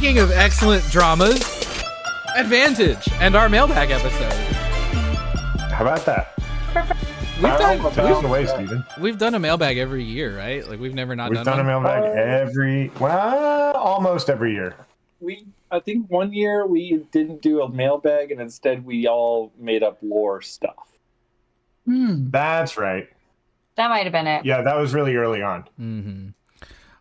speaking of excellent dramas, Advantage and our mailbag episode. How about that? We've done a mailbag every year, right? Like we've never not We've done a mailbag almost every year. I think one year we didn't do a mailbag, and instead we all made up lore stuff. That's right. That might have been it. Yeah, that was really early on. Mm-hmm.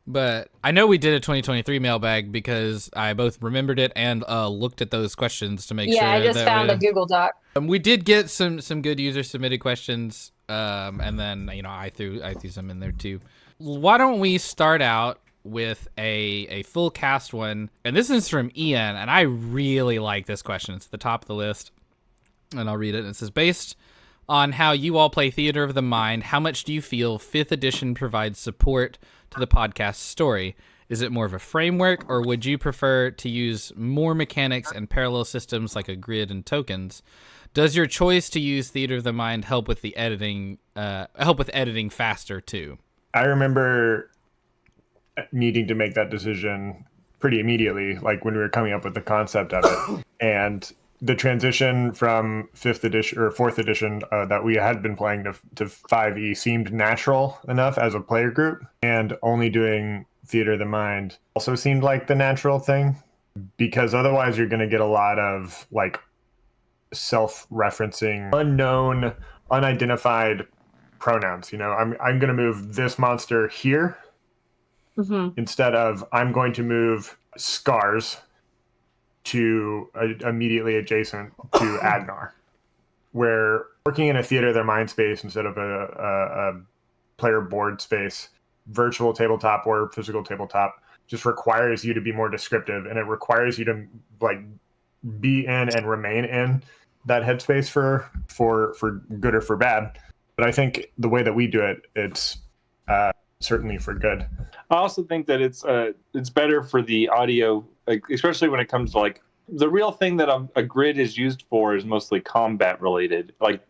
But I know we did a 2023 mailbag because I both remembered it and looked at those questions to make sure. Yeah, I just found a Google Doc. We did get some good user submitted questions, and then I threw some in there too. Why don't we start out with a full cast one? And this is from Ian, and I really like this question. It's at the top of the list, and I'll read it. It says, based on how you all play Theater of the Mind, how much do you feel 5th edition provides support to the podcast story? Is it more of a framework, or would you prefer to use more mechanics and parallel systems like a grid and tokens? Does your choice to use Theater of the Mind help with the editing? Help with editing faster too? I remember needing to make that decision pretty immediately, like when we were coming up with the concept of it, and the transition from 5th edition or 4th edition that we had been playing to 5e seemed natural enough as a player group, and only doing Theater of the Mind also seemed like the natural thing, because otherwise you're going to get a lot of like self-referencing, unknown, unidentified pronouns. I'm going to move this monster here instead of I'm going to move scars to immediately adjacent to Agnar, where working in a Theater of their Mind space instead of a player board space, virtual tabletop or physical tabletop, just requires you to be more descriptive, and it requires you to like be in and remain in that headspace for good or for bad. But I think the way that we do it, it's certainly for good. I also think that it's better for the audio, like, especially when it comes to like the real thing that a grid is used for is mostly combat related, like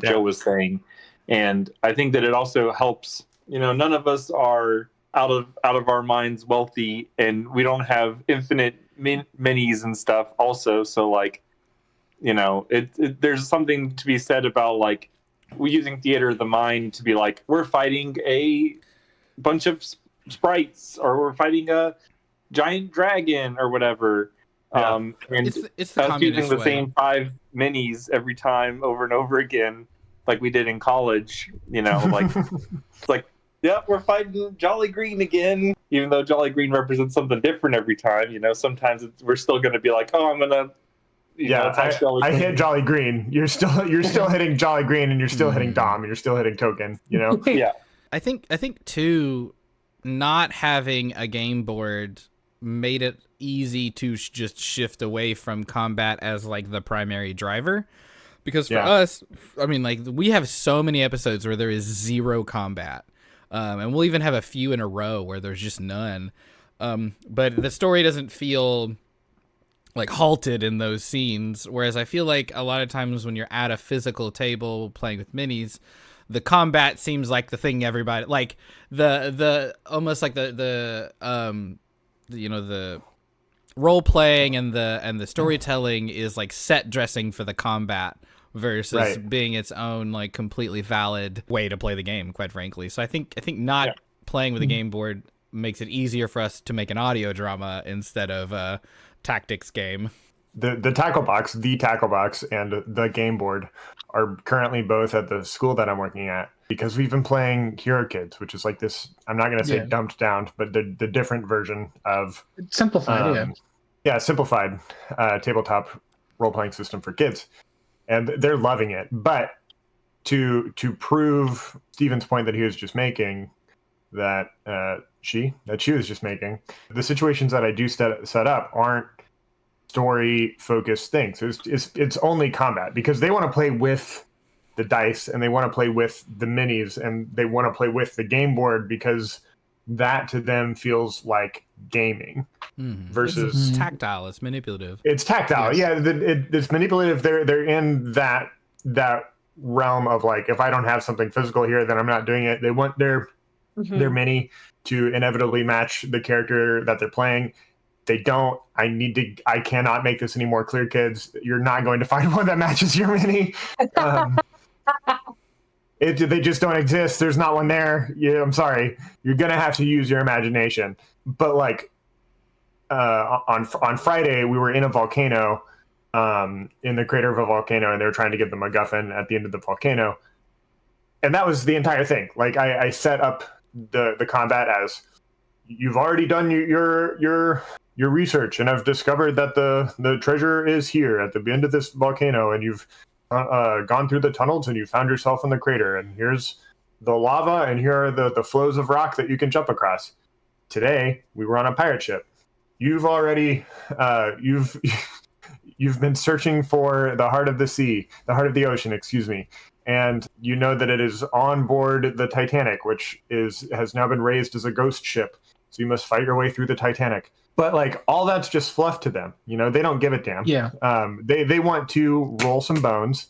Joe was saying, and I think that it also helps. None of us are out of our minds wealthy, and we don't have infinite minis and stuff. Also, so like, there's something to be said about like we're using Theater of the Mind to be like we're fighting a bunch of sprites, or we're fighting a giant dragon or whatever. Yeah. And it's the using the way. same 5 minis every time over and over again, like we did in college. Like it's like, yeah, we're fighting Jolly Green again, even though Jolly Green represents something different every time. Sometimes we're still going to be like, oh, I'm gonna. I hit Jolly Green. You're still hitting Jolly Green, and you're still hitting Dom, and you're still hitting Token. Yeah. I think too, not having a game board made it easy to just shift away from combat as like the primary driver, because for us, I mean, like we have so many episodes where there is 0 combat, and we'll even have a few in a row where there's just none. But the story doesn't feel like halted in those scenes, whereas I feel like a lot of times when you're at a physical table playing with minis, the combat seems like the thing everybody like, the almost like the role playing and the storytelling is like set dressing for the combat versus being its own like completely valid way to play the game, quite frankly. So I think not playing with a game board makes it easier for us to make an audio drama instead of a tactics game. The tackle box, and the game board are currently both at the school that I'm working at, because we've been playing Hero Kids, which is like this, I'm not going to say dumped down, but the different version of simplified, simplified tabletop role-playing system for kids. And they're loving it. But to prove Steven's point that he was just making, that she was just making, the situations that I do set up aren't story focused things. It's only combat, because they want to play with the dice, and they want to play with the minis, and they want to play with the game board, because that to them feels like gaming. Versus it's tactile, it's manipulative. It's tactile. Yes. Yeah, it's manipulative. They're in that realm of like, if I don't have something physical here, then I'm not doing it. They want their mini to inevitably match the character that they're playing. they don't. I cannot make this any more clear, kids. You're not going to find one that matches your mini. They just don't exist. There's not one there. Yeah, I'm sorry. You're going to have to use your imagination. But like on Friday, we were in a volcano, in the crater of a volcano, and they were trying to get the MacGuffin at the end of the volcano. And that was the entire thing. Like I set up the combat as, you've already done your research, and I've discovered that the treasure is here at the end of this volcano, and you've gone through the tunnels and you found yourself in the crater, and here's the lava, and here are the flows of rock that you can jump across. Today we were on a pirate ship. You've already you've been searching for the heart of the ocean, excuse me, and you know that it is on board the Titanic, which has now been raised as a ghost ship, so you must fight your way through the Titanic. But like, all that's just fluff to them. They don't give a damn. Yeah. They want to roll some bones.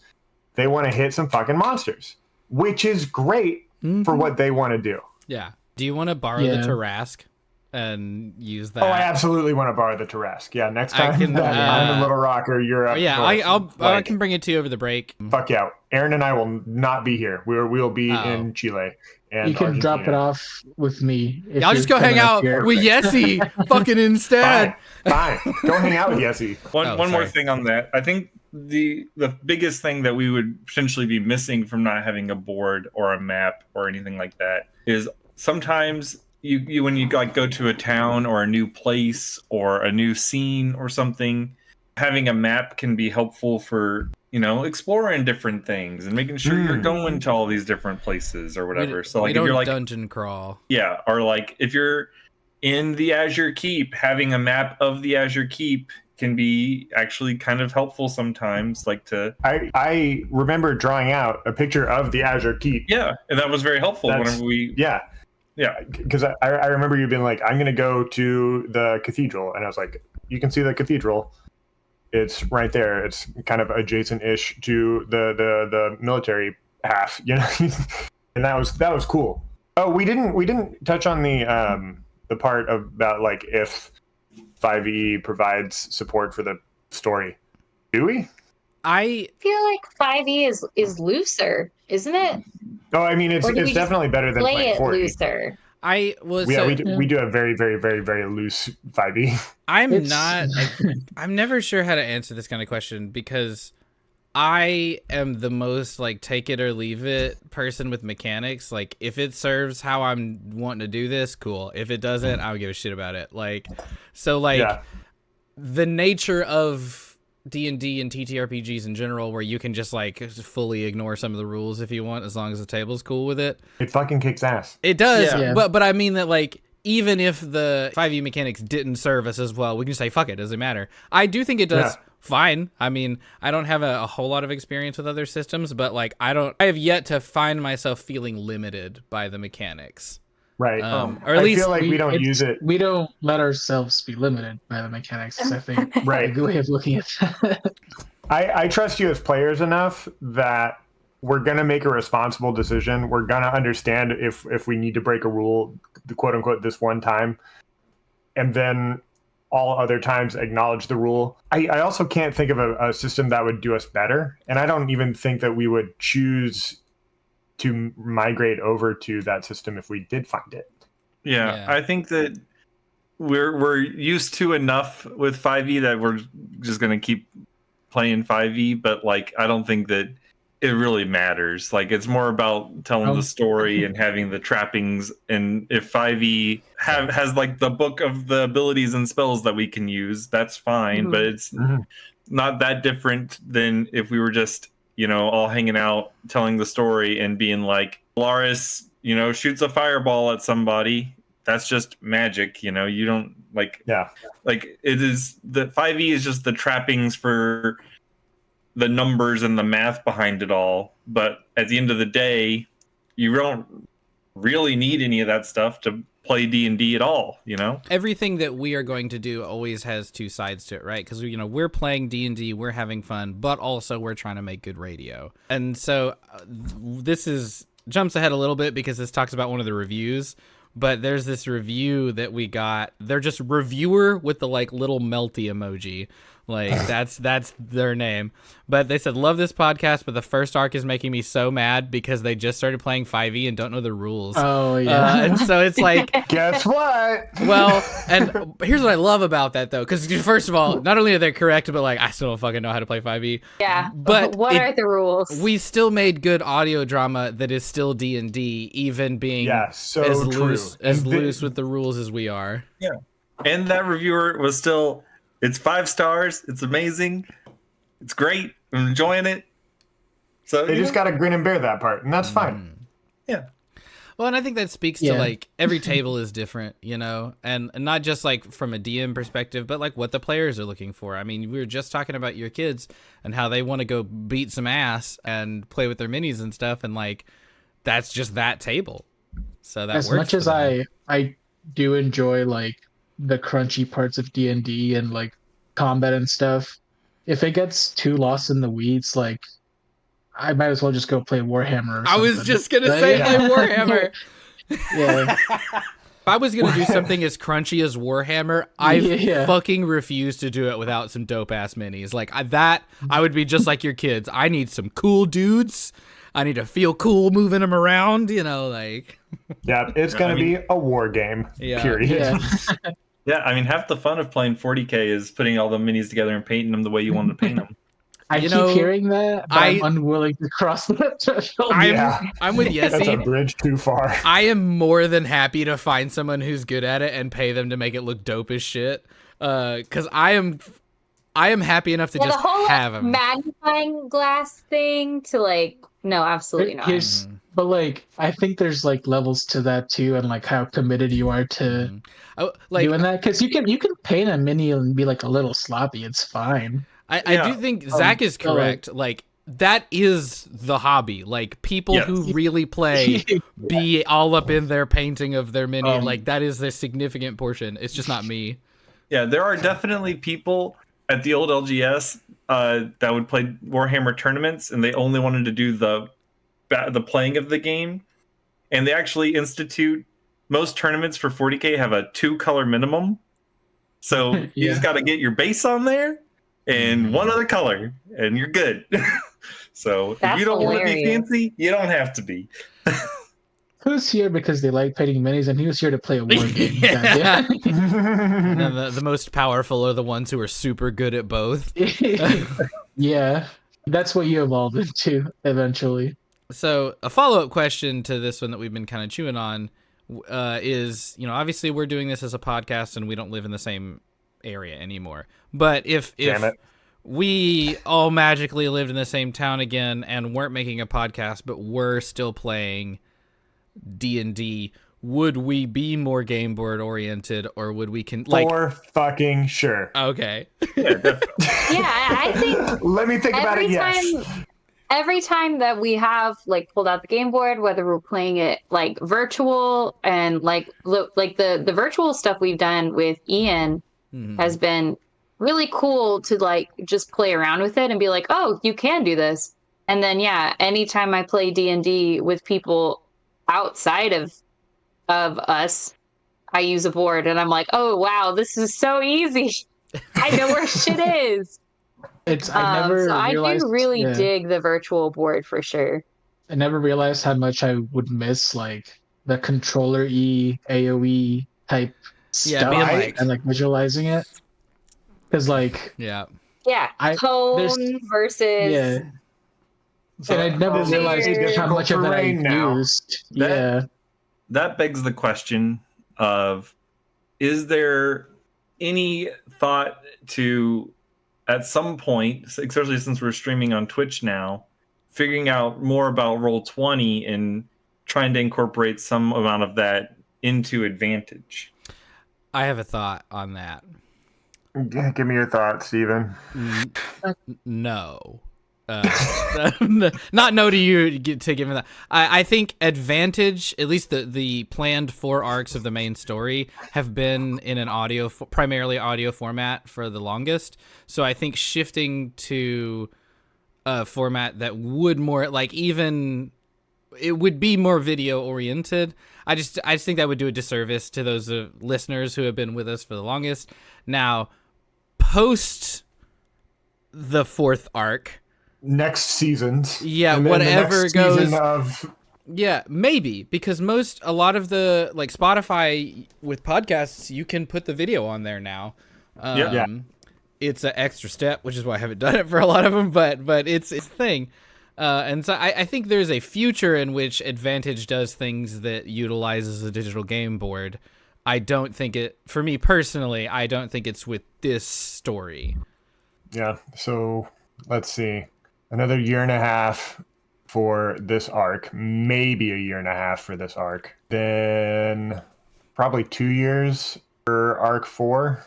They want to hit some fucking monsters, which is great for what they want to do. Yeah. Do you want to borrow the Tarrasque and use that? Oh, I absolutely want to borrow the Tarrasque. Yeah, next time I'm in Little Rock or you're up north, I can bring it to you over the break. Fuck yeah. Aaron and I will not be here. We'll be in Chile. And you can Argentina. drop it off with me. I'll just go hang out with Yessy fucking instead. Fine. Go hang out with Yessy. One more thing on that. I think the biggest thing that we would potentially be missing from not having a board or a map or anything like that is sometimes you when you like go to a town or a new place or a new scene or something, having a map can be helpful for exploring different things and making sure you're going to all these different places or whatever. So like, if you're like dungeon crawl, or like if you're in the Azure Keep, having a map of the Azure Keep can be actually kind of helpful sometimes. Like I remember drawing out a picture of the Azure Keep. Yeah, and that was very helpful whenever we. Yeah, because I remember you being like, I'm going to go to the cathedral, and I was like, you can see the cathedral. It's right there. It's kind of adjacent-ish to the military half, and that was cool. Oh, we didn't touch on the part about like if 5e provides support for the story. Do we? I feel like 5e is looser, isn't it? Oh, I mean, it's definitely better than play it 4e. Looser. We do a very, very, very, very loose 5e. I'm never sure how to answer this kind of question because I am the most like take it or leave it person with mechanics. Like if it serves how I'm wanting to do this, cool. If it doesn't, I don't give a shit about it. The nature of D&D and TTRPGs in general, where you can just like fully ignore some of the rules if you want, as long as the table's cool with it. It fucking kicks ass. It does, but I mean that like even if the 5e mechanics didn't serve us as well, we can say fuck it, doesn't matter. I do think it does fine. I mean, I don't have a whole lot of experience with other systems, but like I have yet to find myself feeling limited by the mechanics. Right. Or at least I feel like we don't use it. We don't let ourselves be limited by the mechanics. I think right. A good way of looking at that. I trust you as players enough that we're gonna make a responsible decision. We're gonna understand if we need to break a rule, quote unquote, this one time, and then all other times acknowledge the rule. I also can't think of a system that would do us better, and I don't even think that we would choose to migrate over to that system if we did find it. Yeah. I think that we're used to enough with 5e that we're just going to keep playing 5e, but like I don't think that it really matters. Like it's more about telling the story and having the trappings, and if 5e has like the book of the abilities and spells that we can use, that's fine, but it's not that different than if we were just all hanging out, telling the story and being like, Elaris, shoots a fireball at somebody. That's just magic, you don't like, like it is the 5e is just the trappings for the numbers and the math behind it all. But at the end of the day, you don't really need any of that stuff to play D&D at all, Everything that we are going to do always has two sides to it, right? Because we're playing D&D, we're having fun, but also we're trying to make good radio. And so this jumps ahead a little bit because this talks about one of the reviews, but there's this review that we got. They're just reviewer with the like little melty emoji. Like that's their name. But they said, love this podcast, but the first arc is making me so mad because they just started playing 5e and don't know the rules. Oh yeah. And so it's like, Guess what? well, and here's what I love about that though, because first of all, not only are they correct, but like I still don't fucking know how to play 5e. Yeah. But what are the rules? We still made good audio drama that is still D&D, even being so as true. loose with the rules as we are. Yeah, and that reviewer was still. It's 5 stars. It's amazing. It's great. I'm enjoying it. So They just got to grin and bear that part, and that's fine. Yeah. Well, and I think that speaks to like every table is different, you know, and not just like from a DM perspective, but like what the players are looking for. I mean, we were just talking about your kids and how they want to go beat some ass and play with their minis and stuff, and like that's just that table. So that as works much for as them. I do enjoy like the crunchy parts of D&D and like combat and stuff, if it gets too lost in the weeds, like I might as well just go play Warhammer. I was just gonna say play Warhammer. Yeah. If I was gonna do something as crunchy as Warhammer, I fucking refuse to do it without some dope ass minis. Like I would be just like your kids. I need some cool dudes. I need to feel cool moving them around. You know, like. Yeah, it's gonna be a war game. Yeah. Period. Yeah. Yeah, I mean, half the fun of playing 40K is putting all the minis together and painting them the way you want to paint them. I keep hearing that, but I'm unwilling to cross that threshold. I'm with Yessy. That's a bridge too far. I am more than happy to find someone who's good at it and pay them to make it look dope as shit. Because I am happy enough to just the whole have them. Magnifying glass thing to like, no, absolutely not. But like, I think there's like levels to that too, and like how committed you are to doing that. Because you can paint a mini and be like a little sloppy. It's fine. I do think Zach is correct. Like that is the hobby. Like people who really play be all up in their painting of their mini. Like that is a significant portion. It's just not me. Yeah, there are definitely people at the old LGS that would play Warhammer tournaments, and they only wanted to do the playing of the game. And they actually institute most tournaments for 40K have a 2-color minimum. So you just got to get your base on there and one other color, and you're good. So if you don't want to be fancy, you don't have to be. Who's here because they like painting minis, and who's here to play a war game? And then the most powerful are the ones who are super good at both. Yeah, that's what you evolved into eventually. So a follow-up question to this one that we've been kind of chewing on is, you know, obviously we're doing this as a podcast and we don't live in the same area anymore. But if we all magically lived in the same town again and weren't making a podcast, but were still playing D&D, would we be more game board oriented, or would we For fucking sure. Okay. Yeah, I think. Let me think about it. Yes. Every time that we have like pulled out the game board, whether we're playing it like virtual and like the virtual stuff we've done with Ian has been really cool to like just play around with it and be like, oh, you can do this. And then anytime I play D&D with people outside of us, I use a board and I'm like, oh wow, this is so easy. I know where shit is. I do really dig the virtual board for sure. I never realized how much I would miss like the controller AoE type stuff and like visualizing it. Because like tone versus So, and I never realized how much of it I used. That begs the question of, is there any thought to, at some point, especially since we're streaming on Twitch now, figuring out more about Roll20 and trying to incorporate some amount of that into Advantage? I have a thought on that. Give me your thoughts, Steven. No. Not no to you to give me that. I think Advantage, at least the planned 4 arcs of the main story, have been in an primarily audio format for the longest. So I think shifting to a format that would more like even it would be more video oriented. I just think that would do a disservice to those listeners who have been with us for the longest. Now, post the 4th arc, next seasons, whatever next goes. Season of... Yeah, maybe, because a lot of the, like Spotify with podcasts, you can put the video on there now. It's an extra step, which is why I haven't done it for a lot of them, but it's a thing. And so I think there's a future in which Advantage does things that utilizes a digital game board. I don't think for me personally, I don't think it's with this story. Yeah, so let's see. Another year and a half for this arc, maybe a year and a half for this arc. Then probably 2 years for arc 4.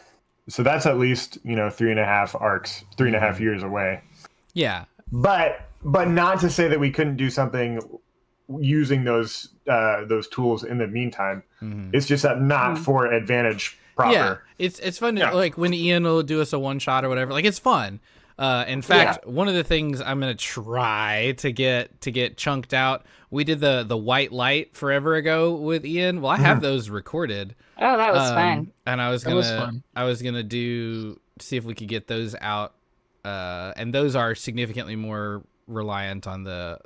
So that's at least, 3.5 arcs, 3.5 years away. Yeah. But not to say that we couldn't do something using those tools in the meantime. It's just that not for Advantage proper. Yeah, it's fun to, like when Ian will do us a one shot or whatever. Like it's fun. In fact, one of the things I'm gonna try to get chunked out. We did the white light forever ago with Ian. Well, I have those recorded. Oh, that was fun. And I was gonna see if we could get those out. And those are significantly more reliant on the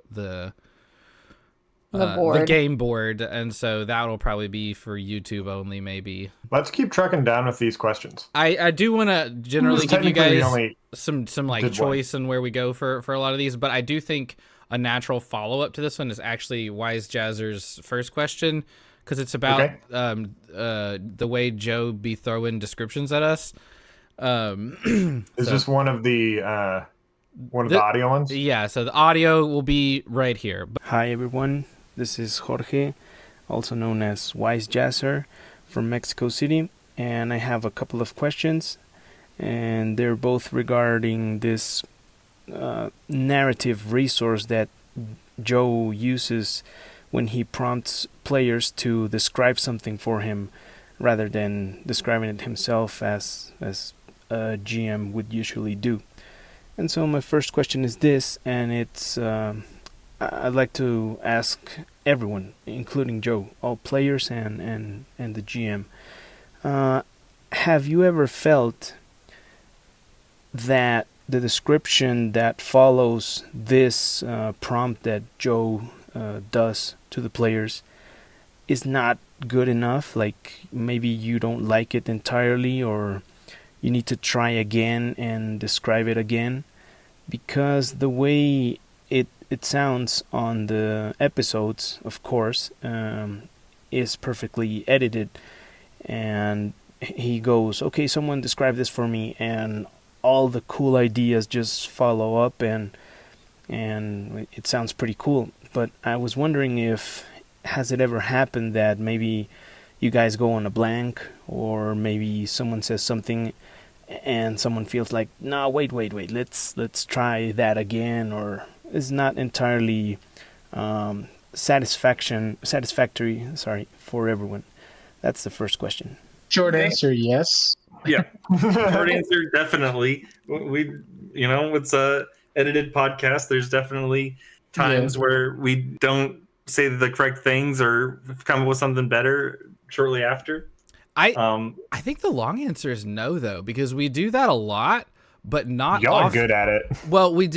game board, and so that'll probably be for YouTube only, maybe. Let's keep trucking down with these questions. I do want to generally give you guys some like choice in where we go for a lot of these, but I do think a natural follow-up to this one is actually Wise Jazzer's first question, because it's about the way Joe be throwing descriptions at us. Is this one of the audio ones? Yeah, so the audio will be right here. Hi everyone, this is Jorge, also known as Wise Jazzer from Mexico City, and I have a couple of questions, and they're both regarding this narrative resource that Joe uses when he prompts players to describe something for him rather than describing it himself as a GM would usually do. And so my first question is this, and it's I'd like to ask everyone, including Joe, all players and the GM, have you ever felt that the description that follows this prompt that Joe does to the players is not good enough? Like maybe you don't like it entirely, or you need to try again and describe it again, because the way it sounds on the episodes, of course, is perfectly edited, and he goes, okay, someone describe this for me, and all the cool ideas just follow up, and it sounds pretty cool. But I was wondering has it ever happened that maybe you guys go on a blank, or maybe someone says something and someone feels like, no, wait, let's try that again, or is not entirely satisfactory for everyone? That's the first question. Short answer, yes. Yeah. Short answer, definitely. It's a edited podcast. There's definitely times where we don't say the correct things or come up with something better shortly after. I think the long answer is no, though, because we do that a lot, but not y'all often. are good at it. Well, we'll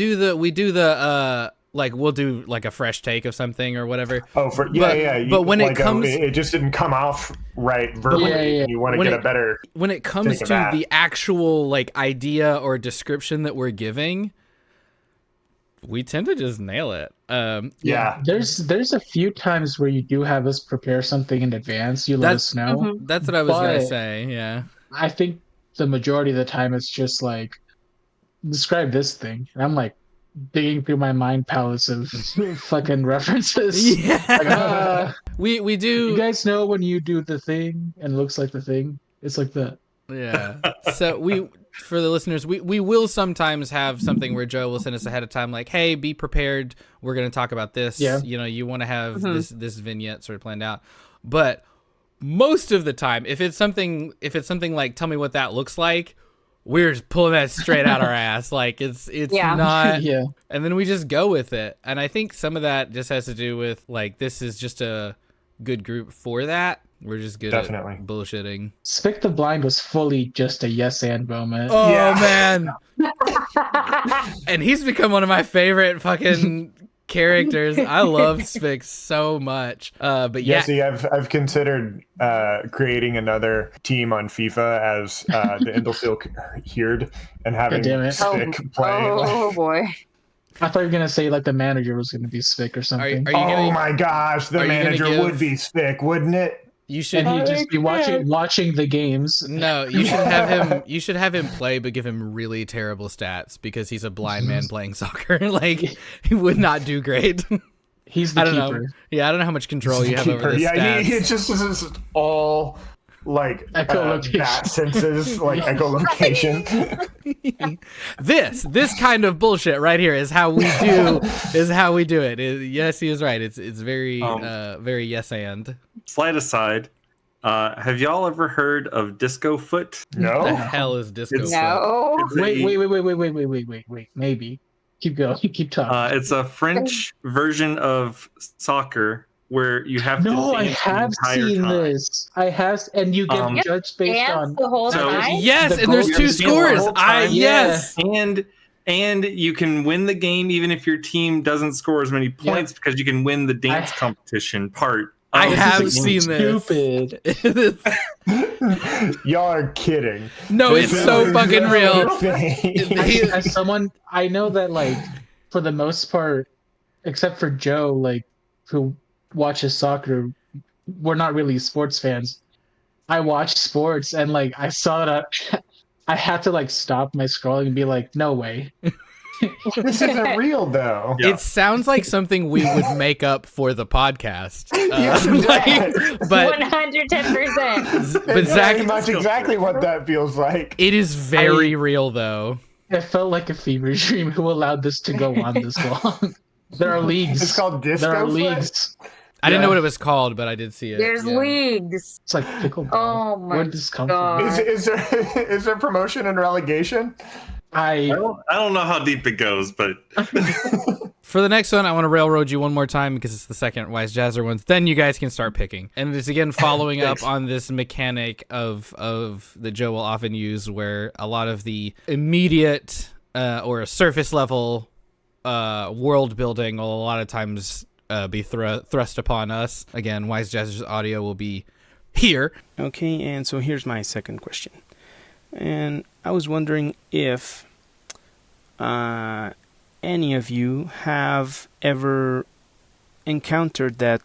do like a fresh take of something or whatever. Oh, but when it comes, it just didn't come off right verbally. And you want to get a better. When it comes to the actual like idea or description that we're giving, we tend to just nail it. There's a few times where you do have us prepare something in advance. You let us know. That's what I was gonna say. Yeah, I think the majority of the time it's just like, describe this thing, and I'm like digging through my mind palace of fucking references. Yeah, we do. You guys know when you do the thing and it looks like the thing? It's like that. Yeah. So for the listeners, we will sometimes have something where Joe will send us ahead of time, like, hey, be prepared. We're going to talk about this. Yeah. You want to have this vignette sort of planned out. But most of the time, if it's something like, tell me what that looks like, we're just pulling that straight out our ass. Like it's Yeah. not. Yeah. And then we just go with it. And I think some of that just has to do with like this is just a good group for that. We're just good Definitely. at bullshitting. Spick the Blind was fully just a yes and moment. Oh Yeah. man. And he's become one of my favorite fucking characters. I love Spix so much. But yeah, See, I've considered creating another team on FIFA as the Indlefield Herd and having God damn it. Spick play. Oh boy. I thought you were gonna say like the manager was gonna be Spick or something. are you Oh gonna, my gosh, the are you gonna manager give- would be Spick, wouldn't it? you should And he'd just be watching the games. No, you should have him. You should have him play, but give him really terrible stats because he's a blind man playing soccer. Like he would not do great. He's the I don't keeper. know. Yeah, I don't know how much control you have over the Yeah, stats. he just is all like Echolocation. bat senses, like echolocation. This kind of bullshit right here is how we do it. Yes, he is right. It's very very yes and. Slight aside, have y'all ever heard of Disco Foot? The No, hell is disco? It's- Foot? No. It's a- Wait. Maybe. Keep going. Keep talking. It's a French version of soccer where you have to No, I dance the have entire seen time. this. I have, and you get Yep. judged based Dance on. the whole So- time. Yes, The and there's goal- two You're dancing the scores. whole time. Yes. And you can win the game even if your team doesn't score as many points because you can win the dance competition part. I of the have game. seen this. Stupid. y'all are kidding. No, This it's is so a fucking real. thing. As someone, I know that like for the most part, except for Joe, like who watches soccer, we're not really sports fans. I watch sports and like I saw that I had to like stop my scrolling and be like, no way. This isn't real though. Yeah. It sounds like something we would make up for the podcast. But 110%. but Zach, That's exactly what that feels like. it is very real though. It felt like a fever dream. Who allowed this to go on this long? There are leagues. It's called Disco There are Foot? leagues. I didn't Yeah. know what it was called, but I did see it. There's yeah. leagues. It's like pickleball. Oh my Where did this come God. from? Is there promotion and relegation? I don't know how deep it goes, but For the next one, I want to railroad you one more time because it's the second Wise Jazzer ones. Then you guys can start picking. And it's again following up on this mechanic of that Joe will often use, where a lot of the immediate or a surface level world building will a lot of times be thrust upon us. Again, Wise Jazzer's audio will be here. Okay, and so here's my second question. And I was wondering if any of you have ever encountered that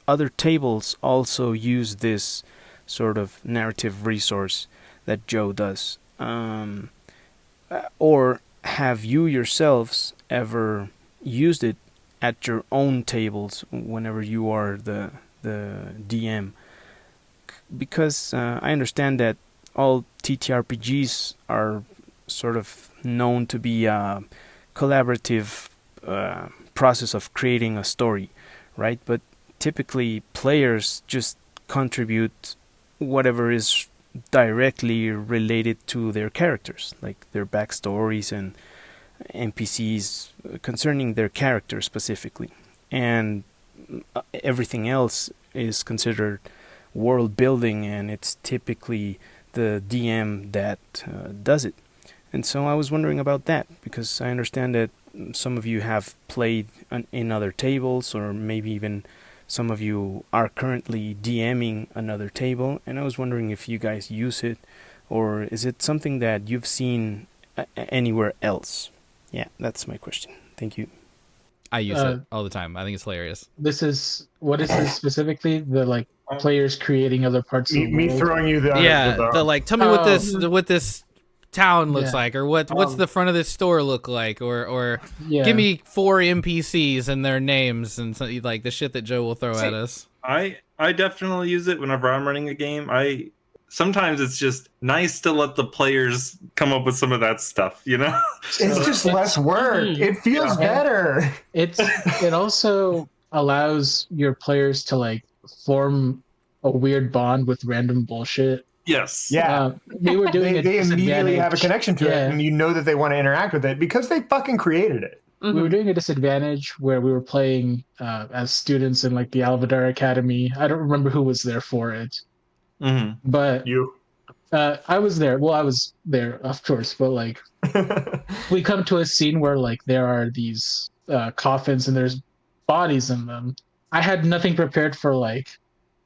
other tables also use this sort of narrative resource that Joe does. Or have you yourselves ever used it at your own tables whenever you are the DM? Because I understand that all TTRPGs are sort of known to be a collaborative process of creating a story, right? But typically players just contribute whatever is directly related to their characters, like their backstories and NPCs concerning their character specifically. And everything else is considered world building, and it's typically the DM that does it. And so I was wondering about that, because I understand that some of you have played in other tables, or maybe even some of you are currently DMing another table, and I was wondering if you guys use it, or is it something that you've seen anywhere else? Yeah, that's my question. Thank you. I use it all the time. I think it's hilarious. What is this specifically? The like players creating other parts of the Me world? throwing you the The like, tell me what Oh. this town looks Yeah. like, or what's the front of this store look like, or Yeah. give me 4 NPCs and their names and so, like the shit that Joe will throw at us. I definitely use it whenever I'm running a game. Sometimes it's just nice to let the players come up with some of that stuff, you know? It's just less work. It feels better. It also allows your players to like form a weird bond with random bullshit. Yes. Yeah. We were doing They immediately have a disadvantage. connection to it, and you know that they want to interact with it because they fucking created it. We were doing a disadvantage where we were playing as students in like the Alvadar Academy. I don't remember who was there for it, but You. I was there. Well, I was there, of course, but like we come to a scene where like there are these coffins and there's bodies in them. I had nothing prepared for like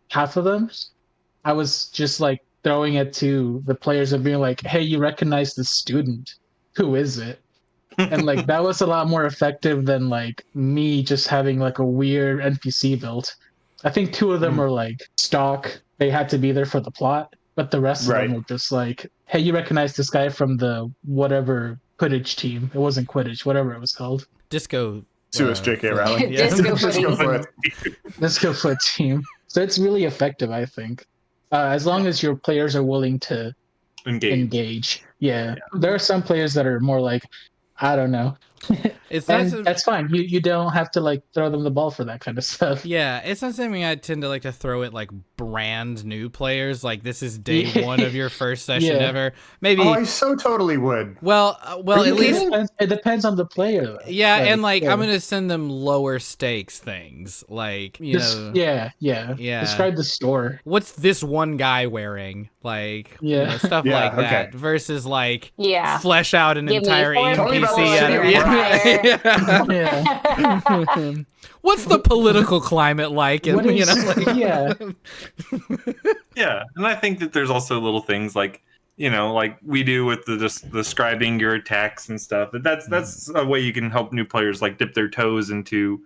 half of them. I was just like throwing it to the players and being like, "Hey, you recognize the student? Who is it?" And like that was a lot more effective than like me just having like a weird NPC built. I think 2 of them were like stock. They had to be there for the plot, but the rest of them were just like, "Hey, you recognize this guy from the whatever Quidditch team? It wasn't Quidditch, whatever it was called. Disco. Suez JK Rowling. Disco foot. Disco foot team." So it's really effective, I think, as long as your players are willing to engage. Yeah, there are some players that are more like, I don't know. It's and not that's fine. You don't have to like throw them the ball for that kind of stuff. Yeah, it's not something I tend to like to throw at like brand new players. Like this is day 1 of your first session ever. Maybe. Oh, I so totally would. Well, at least it depends on the player. Though. Yeah, and like I'm gonna send them lower stakes things, like you know. Yeah. Describe the store. What's this one guy wearing? Like stuff Yeah, like that versus like flesh out an Give me entire four NPC. Yeah. What's the political climate like? And, What is- Yeah, and I think that there's also little things like like we do with the describing your attacks and stuff. That's a way you can help new players like dip their toes into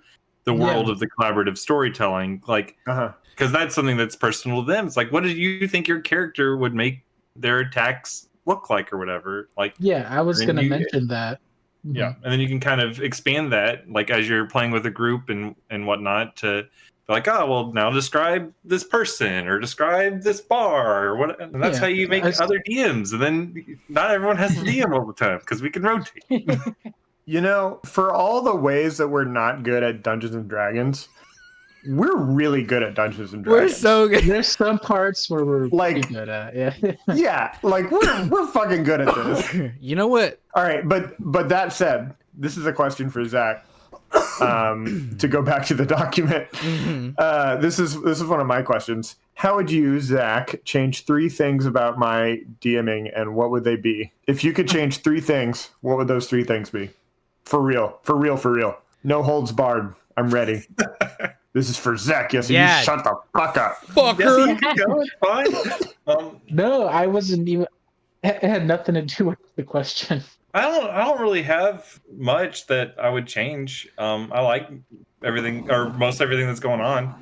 the world of the collaborative storytelling, like because that's something that's personal to them. It's like, what did you think your character would make their attacks look like, or whatever? Like, I was going to mention that. Yeah, and then you can kind of expand that, like as you're playing with a group and whatnot, to be like, oh, well, now describe this person or describe this bar or what. And that's how you make other DMs. And then not everyone has to DM all the time because we can rotate. For all the ways that we're not good at Dungeons and Dragons, we're really good at Dungeons and Dragons. We're so good. There's some parts where we're like pretty good at. Yeah, like we're fucking good at this. You know what? All right, but that said, this is a question for Zach. To go back to the document, this is one of my questions. How would you, Zach, change 3 things about my DMing, and what would they be? If you could change 3 things, what would those 3 things be? For real. No holds barred. I'm ready. This is for Zach. Yes, you shut the fuck up. Fucker. Yes, you can go. It's fine. No, I wasn't even. It had nothing to do with the question. I don't really have much that I would change. I like everything, or most everything that's going on.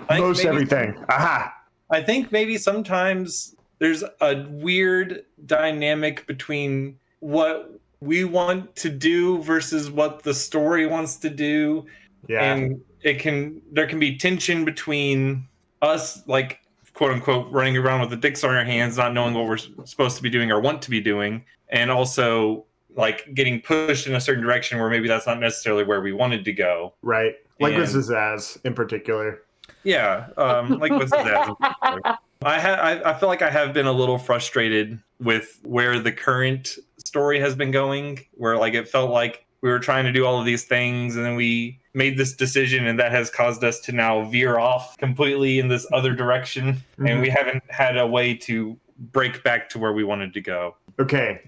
Everything. Aha. I think maybe sometimes there's a weird dynamic between what we want to do versus what the story wants to do. Yeah. And there can be tension between us, like, quote unquote, running around with the dicks on our hands, not knowing what we're supposed to be doing or want to be doing, and also like getting pushed in a certain direction where maybe that's not necessarily where we wanted to go. Right. Like with Zazaz in particular. Yeah. Like with Zazaz in particular. I feel like I have been a little frustrated with where the current story has been going, where like it felt like we were trying to do all of these things and then we made this decision and that has caused us to now veer off completely in this other direction. And we haven't had a way to break back to where we wanted to go. Okay,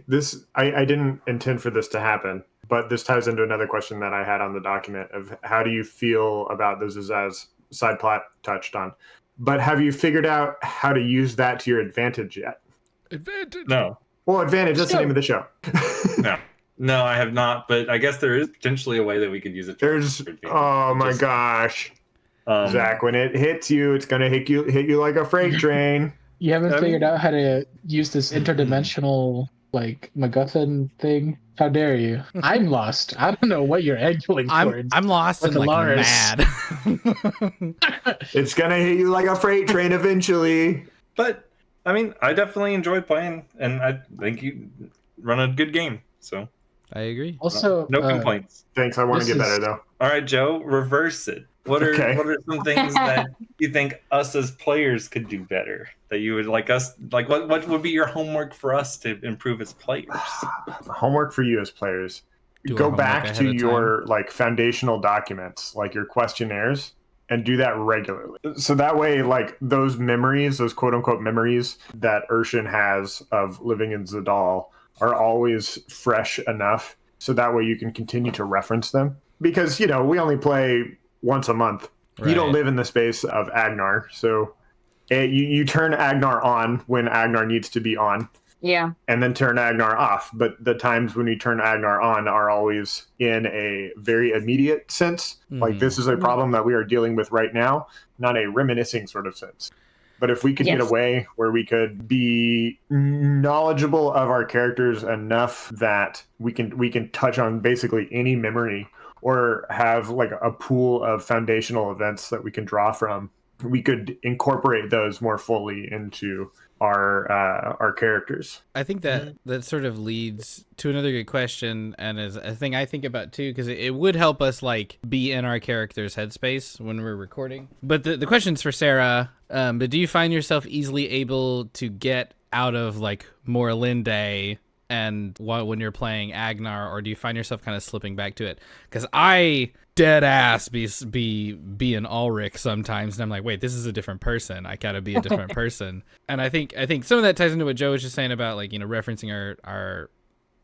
I didn't intend for this to happen, but this ties into another question that I had on the document of how do you feel about those as side plot touched on. But have you figured out how to use that to your advantage yet? Advantage? No. Well, advantage, that's the name of the show. No, I have not, but I guess there is potentially a way that we could use it. Oh my gosh. Zach, when it hits you, it's going to hit you like a freight train. You haven't figured out how to use this interdimensional, like, MacGuffin thing? How dare you? I'm lost. I don't know what you're angling towards. I'm lost and like mad. It's going to hit you like a freight train eventually. But, I mean, I definitely enjoy playing, and I think you run a good game, so. I agree. Also, no complaints. Thanks, I want to get better, though. All right, Joe, reverse it. What are Okay. some things that you think us as players could do better? That you would like us like what would be your homework for us to improve as players? Homework for you as players. Do our Go homework back ahead to of your like foundational documents, like your questionnaires, and do that regularly. So that way, like those memories, those quote unquote memories that Irshen has of living in Zadal are always fresh enough. So that way you can continue to reference them. Because, we only play once a month. You don't Right. live in the space of Agnar. So you turn Agnar on when Agnar needs to be on. Yeah. And then turn Agnar off. But the times when you turn Agnar on are always in a very immediate sense. Like this is a problem that we are dealing with right now, not a reminiscing sort of sense. But if we could get a way where we could be knowledgeable of our characters enough that we can touch on basically any memory or have like a pool of foundational events that we can draw from, we could incorporate those more fully into our characters. I think that sort of leads to another good question, and is a thing I think about too, because it would help us like be in our character's headspace when we're recording. But the question's for Sarah. But do you find yourself easily able to get out of like Morlinde and when you're playing Agnar, or do you find yourself kind of slipping back to it? Because I dead ass be an Ulrich sometimes, and I'm like, wait, this is a different person. I gotta be a different person. And I think some of that ties into what Joe was just saying about like, referencing our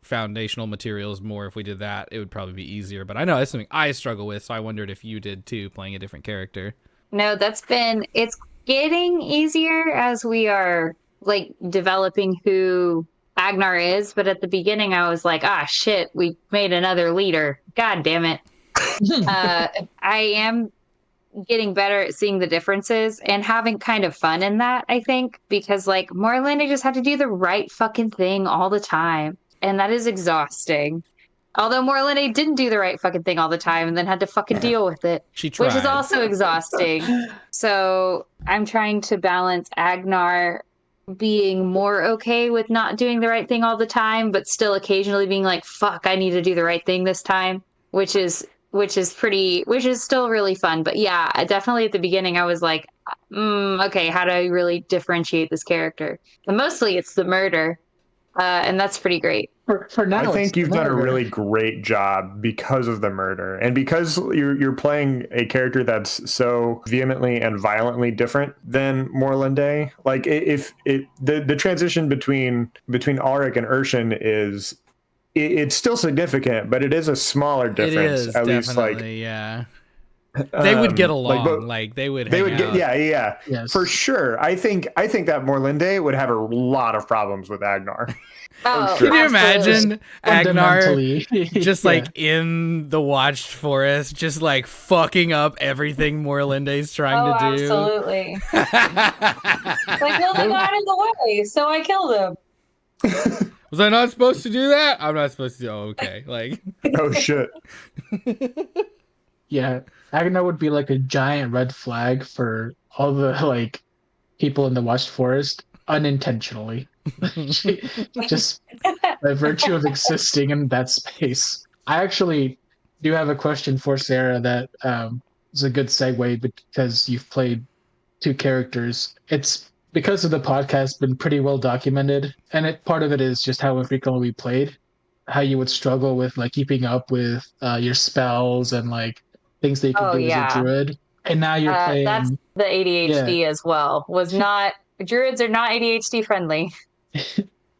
foundational materials more. If we did that, it would probably be easier. But I know that's something I struggle with, so I wondered if you did too, playing a different character. No, it's getting easier as we are like developing who Agnar is, but at the beginning I was like, shit, we made another leader. God damn it. I am getting better at seeing the differences and having kind of fun in that, I think, because like Morlinde just had to do the right fucking thing all the time, and that is exhausting. Although Morlinde didn't do the right fucking thing all the time and then had to fucking deal with it, She tried. which is also exhausting. So I'm trying to balance Agnar being more okay with not doing the right thing all the time, but still occasionally being like, fuck, I need to do the right thing this time, which is still really fun. But yeah, definitely at the beginning I was like, okay, how do I really differentiate this character? And mostly it's the murder. And that's pretty great. For now, I think you've done a murder. really great job because of the murder, and because you're playing a character that's so vehemently and violently different than Morlinde. Like the transition between Ulrich and Irshen is it's still significant, but it is a smaller difference. It is, at least like yeah. They would get along. they would get Yes. for sure. I think that Morlinde would have a lot of problems with Agnar. Oh, sure. Can you imagine Agnar Fundamentally. just like in the Watched Forest, just like fucking up everything Morlinde's trying to do? Absolutely. Like, well, they got in the way, so I killed him. Was I not supposed to do that? I'm not supposed to. Oh, okay. Like, Oh shit. Yeah, Agnar would be like a giant red flag for all the like people in the Watched Forest unintentionally. Just by virtue of existing in that space. I actually do have a question for Sarah that is a good segue because you've played two characters. It's because of the podcast been pretty well documented, and part of it is just how infrequently we played, how you would struggle with like keeping up with your spells and like things that you can do as a druid. And now you're playing. That's the ADHD as well. Druids are not ADHD friendly.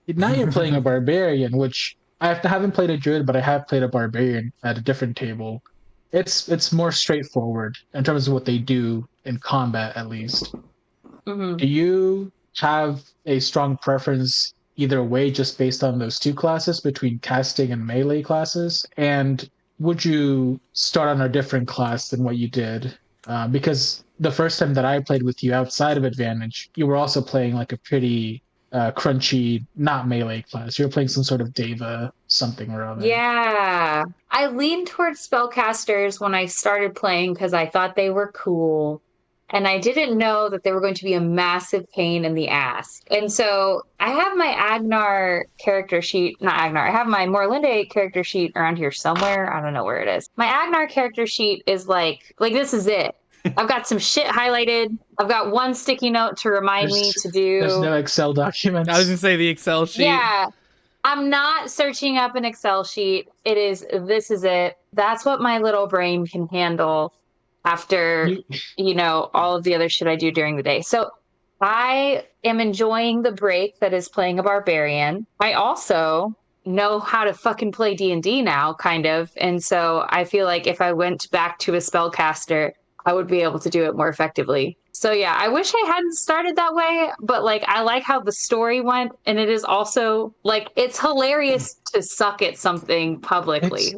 Now you're playing a barbarian, which I haven't played a druid, but I have played a barbarian at a different table. It's more straightforward in terms of what they do in combat, at least. Mm-hmm. Do you have a strong preference either way, just based on those two classes between casting and melee classes? And would you start on a different class than what you did? Because the first time that I played with you outside of Advantage, you were also playing like a pretty crunchy, not melee class. You were playing some sort of Deva something or other. Yeah. I leaned towards spellcasters when I started playing because I thought they were cool. and I didn't know that they were going to be a massive pain in the ass. And so I have my Agnar character sheet, not Agnar, I have my Morlinde character sheet around here somewhere. I don't know where it is. My Agnar character sheet is like this is it. I've got some shit highlighted. I've got one sticky note to remind me to do. There's no Excel documents. I was gonna say the Excel sheet. Yeah. I'm not searching up an Excel sheet. This is it. That's what my little brain can handle after, all of the other shit I do during the day. So I am enjoying the break that is playing a barbarian. I also know how to fucking play D&D now, kind of. And so I feel like if I went back to a spellcaster, I would be able to do it more effectively. So yeah, I wish I hadn't started that way, but I like how the story went, and it is also it's hilarious to suck at something publicly.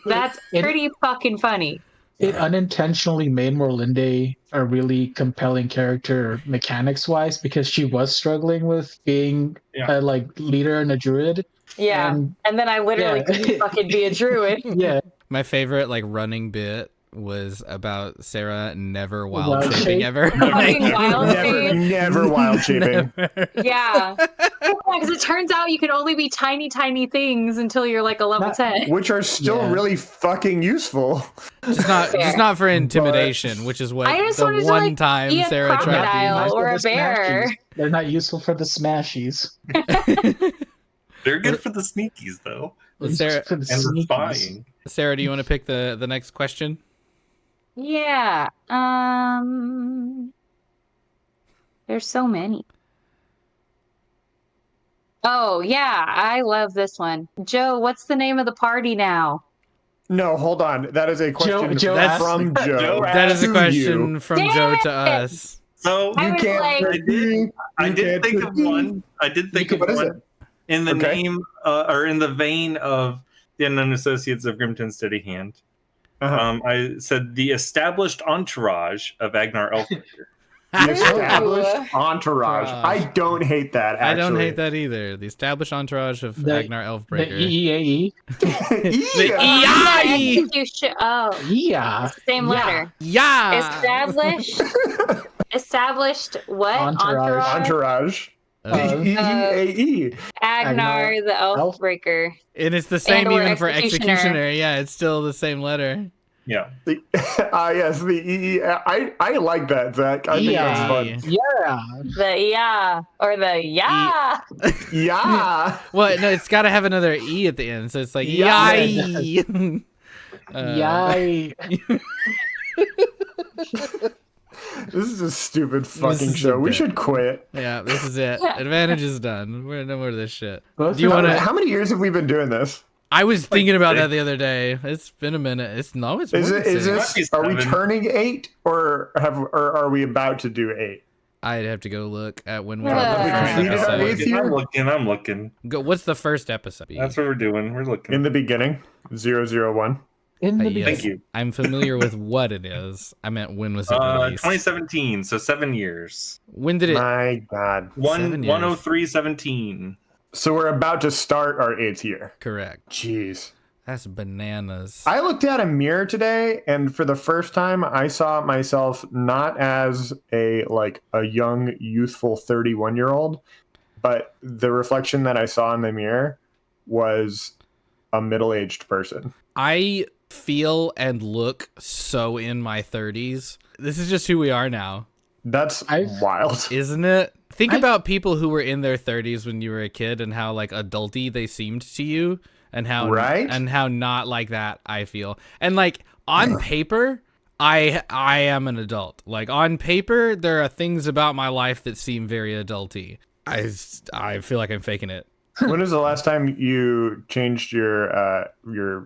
That's pretty fucking funny. It unintentionally made Morlinde a really compelling character mechanics-wise because she was struggling with being a leader and a druid. Yeah, and then I literally couldn't fucking be a druid. Yeah. My favorite running bit was about Sarah never wild shaping ever. Never wild shaping. Yeah. Because it turns out you can only be tiny, tiny things until you're a level 10. Which are still really fucking useful. Just not for intimidation, which is what the one time Sarah tried to do. Or a bear. They're not useful for the smashies. They're good for the sneakies, though. Well, Sarah, and the spying. Sarah, do you want to pick the next question? Yeah. There's so many. Oh, yeah. I love this one. Joe, what's the name of the party now? No, hold on. That is a question from Joe. That is a question from Joe to us. So I did think of one. I did think of one in the name or in the vein of the Unknown Associates of Grimton Steadyhand. I said the established entourage of Agnar Elfbreaker. The established entourage. I don't hate that, actually. I don't hate that either. The established entourage of Agnar Elfbreaker. The EEAE. The EEAE! Oh. Yeah. Same letter. Yeah. Established what? Entourage. EEAE. Agnar the Elfbreaker. And it's the same even for executioner. Yeah, it's still the same letter. Yeah. Yes, the EE. I like that, Zach. I think that's fun. Yeah. Or the yeah. Yeah. Well, no, it's got to have another E at the end, so it's like yay. Yay. This is a stupid fucking show. We should quit. Yeah, this is it. Advantage is done. We're no more of this shit. Do you want to? How many years have we been doing this? I was thinking about that the other day. It's been a minute. Is this? Are we turning 8, or are we about to do 8? I'd have to go look at when we did the first episode. I'm looking. What's the first episode? That's what we're doing. We're looking. In the beginning, 001. In the yes, Thank you. I'm familiar with what it is. I meant when was it released? 2017, so 7 years. When did it? My God. 103:17. So we're about to start our 8th year. Correct. Jeez. That's bananas. I looked at a mirror today, and for the first time, I saw myself not as a young, youthful 31-year-old, but the reflection that I saw in the mirror was a middle-aged person. I feel and look so in my 30s. This is just who we are now. That's wild. Isn't it? Think about people who were in their 30s when you were a kid and how adulty they seemed to you and how not like that I feel. And on paper, I am an adult. On paper, there are things about my life that seem very adulty. I feel like I'm faking it. When was the last time you changed your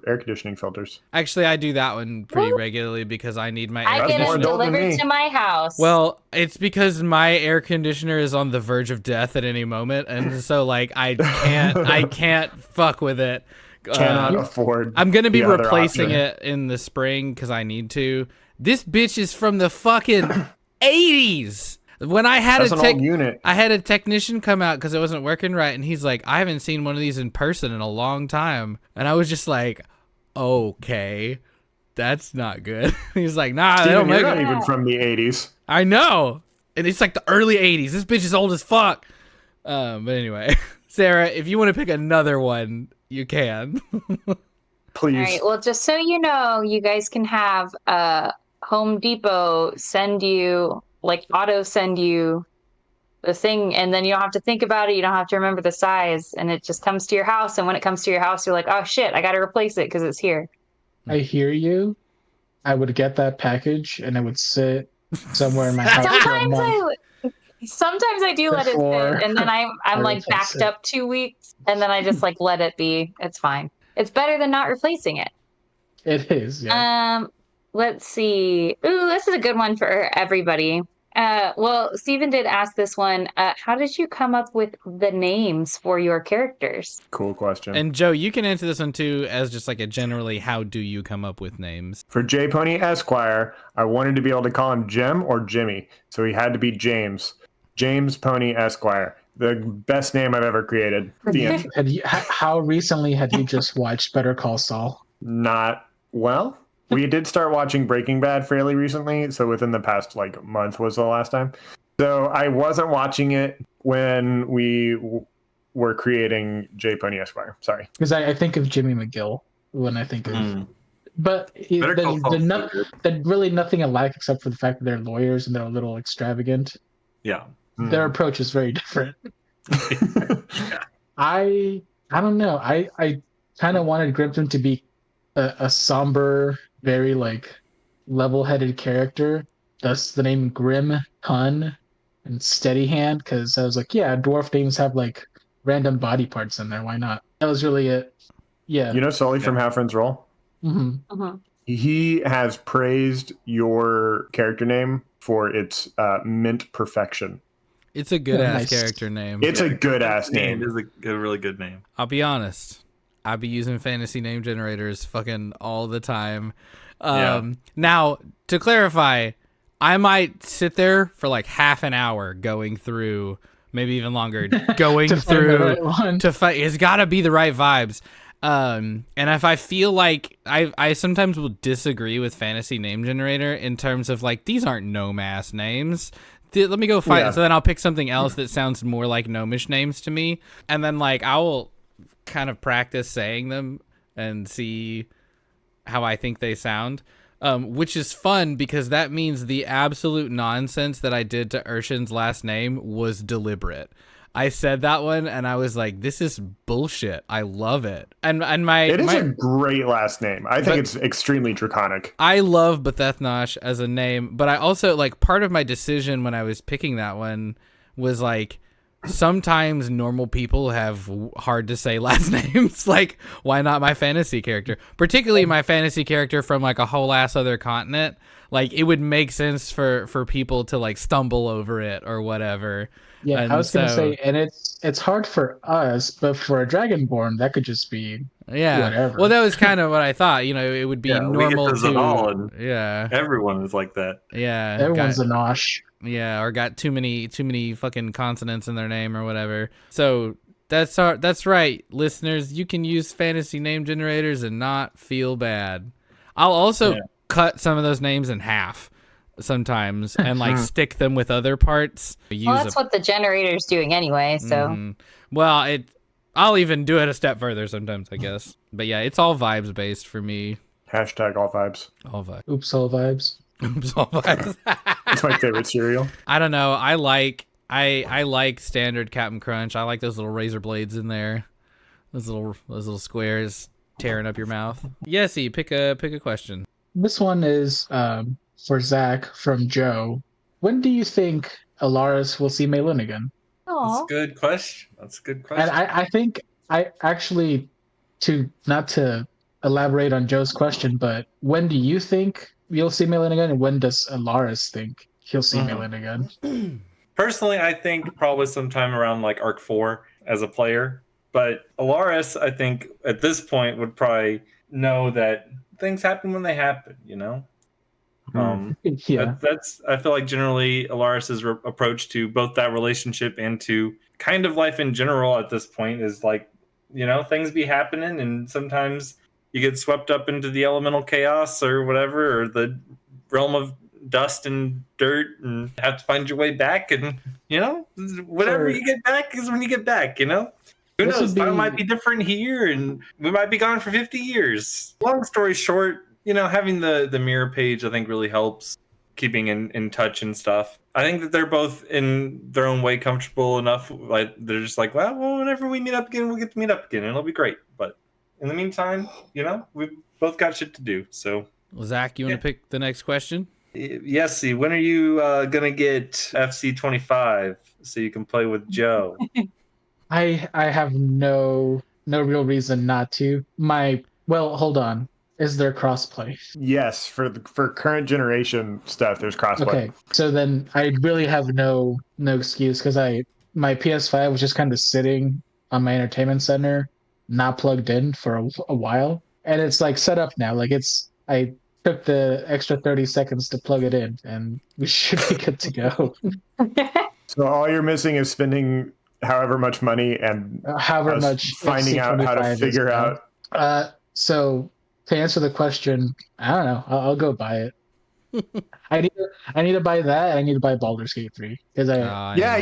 air conditioning filters? Actually, I do that one pretty regularly because I need my air conditioner. I get it delivered to my house. Well, it's because my air conditioner is on the verge of death at any moment, and so I can't fuck with it. Cannot afford. I'm gonna be replacing it in the spring because I need to. This bitch is from the fucking 80s. When I had I had a technician come out because it wasn't working right, and he's like, I haven't seen one of these in person in a long time. And I was just like, okay, That's not good. He's like, nah, they Steven, don't you're make not it. even from the 80s. I know. And it's like the early 80s. This bitch is old as fuck. But anyway, Sarah, if you want to pick another one, you can. Please. All right. Well, just so you know, you guys can have Home Depot send you, like, auto send you the thing, and then you don't have to think about it. You don't have to remember the size, and it just comes to your house. And when it comes to your house, you're like, oh shit, I got to replace it because it's here. I hear you. I would get that package and it would sit somewhere in my house for a month. Sometimes I do let it sit, and then I'm like backed up 2 weeks, and then I just like let it be. It's fine. It's better than not replacing it. It is, yeah. Let's see. Ooh, this is a good one for everybody. Well, Steven did ask this one. How did you come up with the names for your characters? Cool question. And Joe, you can answer this one too as just like a generally, how do you come up with names? For J Pony Esquire, I wanted to be able to call him Jim or Jimmy, so he had to be James. James Pony Esquire. The best name I've ever created. The end. How recently had you just watched Better Call Saul? Not well. We did start watching Breaking Bad fairly recently, so within the past like month was the last time. So I wasn't watching it when we were creating J Pony Esquire. Sorry, because I think of Jimmy McGill when I think of. But they're really nothing alike except for the fact that they're lawyers and they're a little extravagant. Yeah. Their approach is very different. Yeah. I don't know. I kind of wanted Grimton to be a somber, very like level-headed character. Thus the name Grimton and Steadyhand, because I was like, yeah, dwarf names have like random body parts in there. Why not? That was really it. Yeah. You know Sully from Halfren's Roll? Mm-hmm. Uh-huh. He has praised your character name for its mint perfection. It's a good ass nice. character name. It's a good ass name. It is a really good name. I'll be honest. I be using fantasy name generators fucking all the time. Now, to clarify, I might sit there for like half an hour going through, maybe even longer, going through to find. It's got to be the right vibes. And if I feel like I sometimes will disagree with fantasy name generator in terms of like, these aren't gnome-ass names. Let me go find it. So then I'll pick something else that sounds more like gnomish names to me. And then like I will kind of practice saying them and see how I think they sound. Which is fun because that means the absolute nonsense that I did to Irshen's last name was deliberate. I said that one and I was like, this is bullshit. I love it. And it is a great last name. I think it's extremely draconic. I love Bhethethnosh as a name, but I also like part of my decision when I was picking that one was like, sometimes normal people have hard to say last names. Like, why not my fantasy character? Particularly my fantasy character from like a whole ass other continent. Like, it would make sense for people to like stumble over it or whatever. Yeah, and I was gonna say, and it's hard for us, but for a Dragonborn, that could just be whatever. Well, that was kind of what I thought. You know, it would be normal we get to Zanal, and everyone is like that. Yeah, everyone's a nosh. Yeah, or got too many fucking consonants in their name or whatever. So that's right, listeners. You can use fantasy name generators and not feel bad. I'll also cut some of those names in half sometimes and like stick them with other parts. Well, that's what the generator's doing anyway. So, well, I'll even do it a step further sometimes, I guess. But yeah, it's all vibes based for me. Hashtag all vibes. All vibes. Oops, all vibes. Oops, all vibes. It's my favorite cereal. I don't know. I like standard Captain Crunch. I like those little razor blades in there. Those little squares tearing up your mouth. Yessy, pick a question. This one is for Zach from Joe. When do you think Elaris will see Emmaline again? That's a good question. And I think I actually, not to elaborate on Joe's question, but when do you think you'll see Emmaline again, and when does Elaris think he'll see Emmaline again? Personally, I think probably sometime around like Arc 4 as a player. But Elaris, I think at this point would probably know that things happen when they happen, you know? That's I feel like generally Elaris's approach to both that relationship and to kind of life in general at this point is like, you know, things be happening and sometimes you get swept up into the elemental chaos or whatever, or the realm of dust and dirt, and have to find your way back. And whatever you get back is when you get back. Who knows? Time might be different here, and we might be gone for 50 years. Long story short, having the mirror page, I think, really helps keeping in touch and stuff. I think that they're both in their own way comfortable enough. Like they're just like, well, whenever we meet up again, we'll get to meet up again, and it'll be great. But in the meantime, we've both got shit to do. So, well, Zach, you want to pick the next question? Yessy, when are you gonna get FC25 so you can play with Joe? I have no real reason not to. Hold on. Is there crossplay? Yes, for current generation stuff, there's crossplay. Okay, so then I really have no excuse because my PS5 was just kind of sitting on my entertainment center, not plugged in for a while, and it's like set up now. Like I took the extra 30 seconds to plug it in, and we should be good to go. So all you're missing is spending however much money and finding out how to figure out. So to answer the question, I don't know. I'll go buy it. I need to buy that. And I need to buy Baldur's Gate 3 because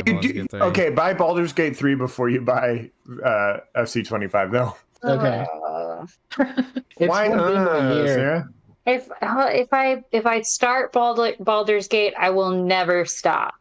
you do. Okay, buy Baldur's Gate 3 before you buy FC25 though. Okay. Why not, Sarah? If I start Baldur's Gate, I will never stop.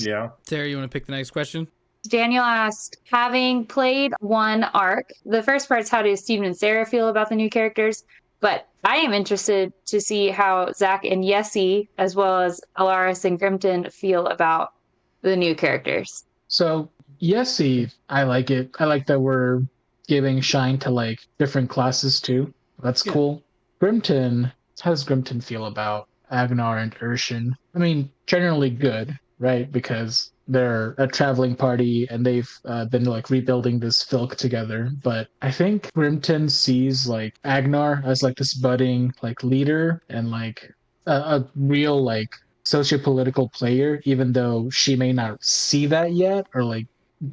Yeah. Sarah, you want to pick the next question? Daniel asked, having played one arc, the first part's how do Steven and Sarah feel about the new characters? But I am interested to see how Zach and Yessy, as well as Elaris and Grimton, feel about the new characters. So Yessy, I like it. I like that we're giving shine to like different classes too. That's cool. Grimton, how does Grimton feel about Agnar and Irshen? I mean, generally good, right? Because they're a traveling party and they've been like rebuilding this filk together. But I think Grimton sees like Agnar as like this budding like leader and like a real like sociopolitical player, even though she may not see that yet or like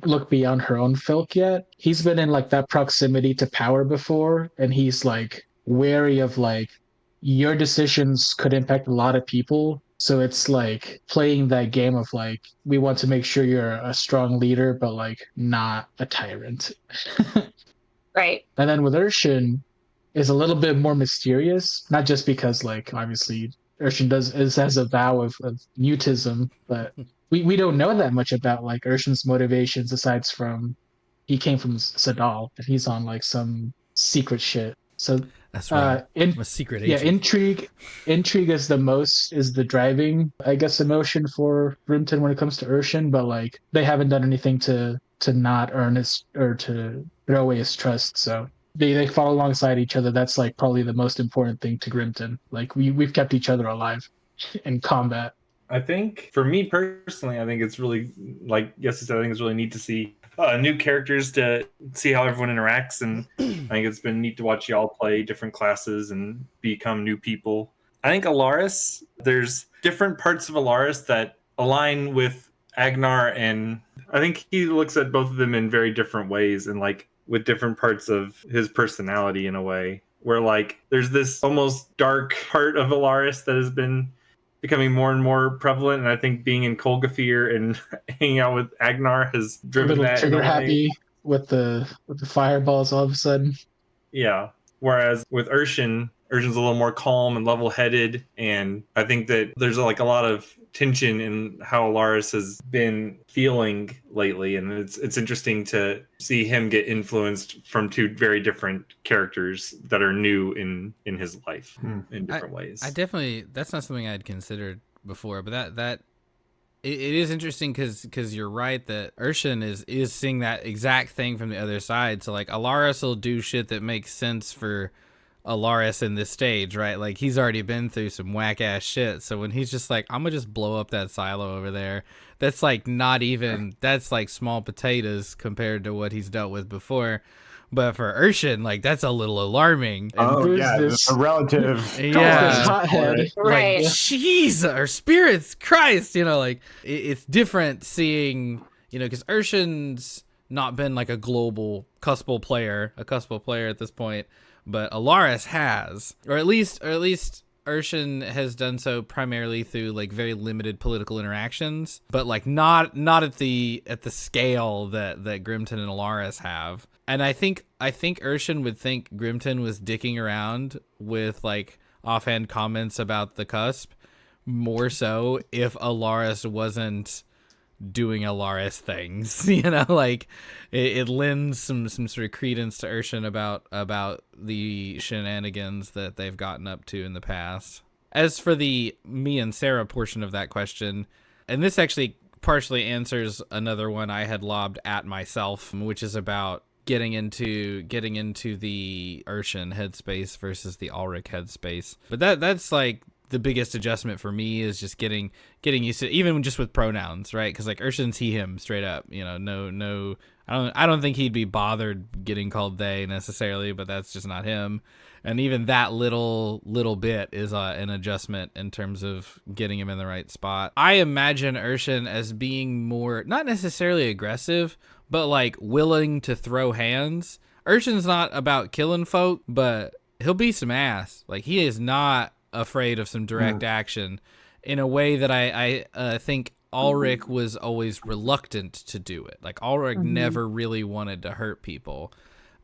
look beyond her own filk yet. He's been in like that proximity to power before, and he's like wary of like your decisions could impact a lot of people. So it's like playing that game of like, we want to make sure you're a strong leader, but like not a tyrant. Right. And then with Irshen is a little bit more mysterious, not just because like obviously Irshen has a vow of mutism, but we don't know that much about like Urshen's motivations aside from he came from Sadal and he's on like some secret shit. So that's right. I'm a secret agent. Yeah, intrigue is the driving, I guess, emotion for Grimton when it comes to Irshen, but like they haven't done anything to not earn his or to throw away his trust. So they follow alongside each other. That's like probably the most important thing to Grimton. Like we've kept each other alive in combat. I think for me personally, I think it's really, like Yessy said, I think it's really neat to see new characters to see how everyone interacts, and I think it's been neat to watch y'all play different classes and become new people. I think Elaris, there's different parts of Elaris that align with Agnar, and I think he looks at both of them in very different ways and like with different parts of his personality in a way where like there's this almost dark part of Elaris that has been becoming more and more prevalent, and I think being in Kolgafir and hanging out with Agnar has driven that. Trigger happy with the fireballs all of a sudden. Yeah. Whereas with Irshen's a little more calm and level-headed, and I think that there's like a lot of tension in how Elaris has been feeling lately, and it's interesting to see him get influenced from two very different characters that are new in his life in different ways. I definitely, that's not something I'd considered before, but that it is interesting because you're right that Irshen is seeing that exact thing from the other side. So like Elaris will do shit that makes sense for Elaris in this stage, right? Like he's already been through some whack ass shit, so when he's just like, I'm gonna just blow up that silo over there, that's like not even, that's like small potatoes compared to what he's dealt with before. But for Irshen, like that's a little alarming. It's a relative. Hothead. Right. Like, Jesus, or spirits, Christ, like it's different seeing, because Irshen's not been like a global cuspal player at this point. but Elaris has, or at least Irshen has done so primarily through like very limited political interactions, but like not at the scale that Grimton and Elaris have. And I think Irshen would think Grimton was dicking around with like offhand comments about the cusp more so if Elaris wasn't doing Elaris things, like it lends some sort of credence to Irshen about the shenanigans that they've gotten up to in the past. As for the me and Sarah portion of that question, and this actually partially answers another one I had lobbed at myself, which is about getting into the Irshen headspace versus the Ulrich headspace. But that's like the biggest adjustment for me is just getting used to, even just with pronouns, right? Because like Urshen's he him straight up, no, I don't think he'd be bothered getting called they necessarily, but that's just not him. And even that little bit is an adjustment in terms of getting him in the right spot. I imagine Irshen as being more, not necessarily aggressive, but like willing to throw hands. Urshen's not about killing folk, but he'll beat some ass. Like he is not afraid of some direct action in a way that I think Ulrich was always reluctant to do it. Like Ulrich never really wanted to hurt people.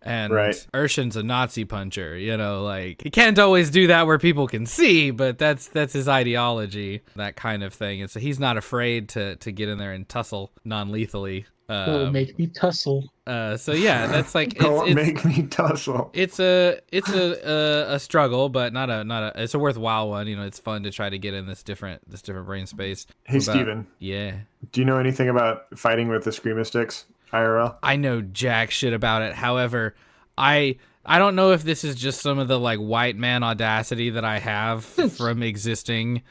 And Urshen's a Nazi puncher, like he can't always do that where people can see, but that's his ideology, that kind of thing. And so he's not afraid to get in there and tussle non-lethally. Don't make me tussle. So yeah, that's like Don't make me tussle. It's a struggle, but not a. It's a worthwhile one. It's fun to try to get in this different brain space. Hey, Steven. Yeah. Do you know anything about fighting with the Screamo sticks, IRL? I know jack shit about it. However, I don't know if this is just some of the like white man audacity that I have from existing,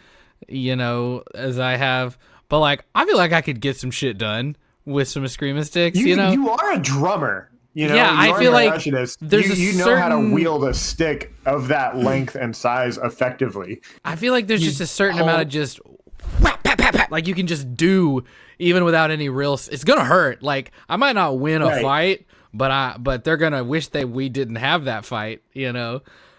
as I have. But like, I feel like I could get some shit done with some Screamo sticks, You are a drummer. Yeah, I feel like there's you know how to wield a stick of that length and size effectively. I feel like there's just a certain amount of just whap, pat, pat, pat, like you can just do even without any real. It's gonna hurt. Like I might not win a fight, but they're gonna wish that we didn't have that fight.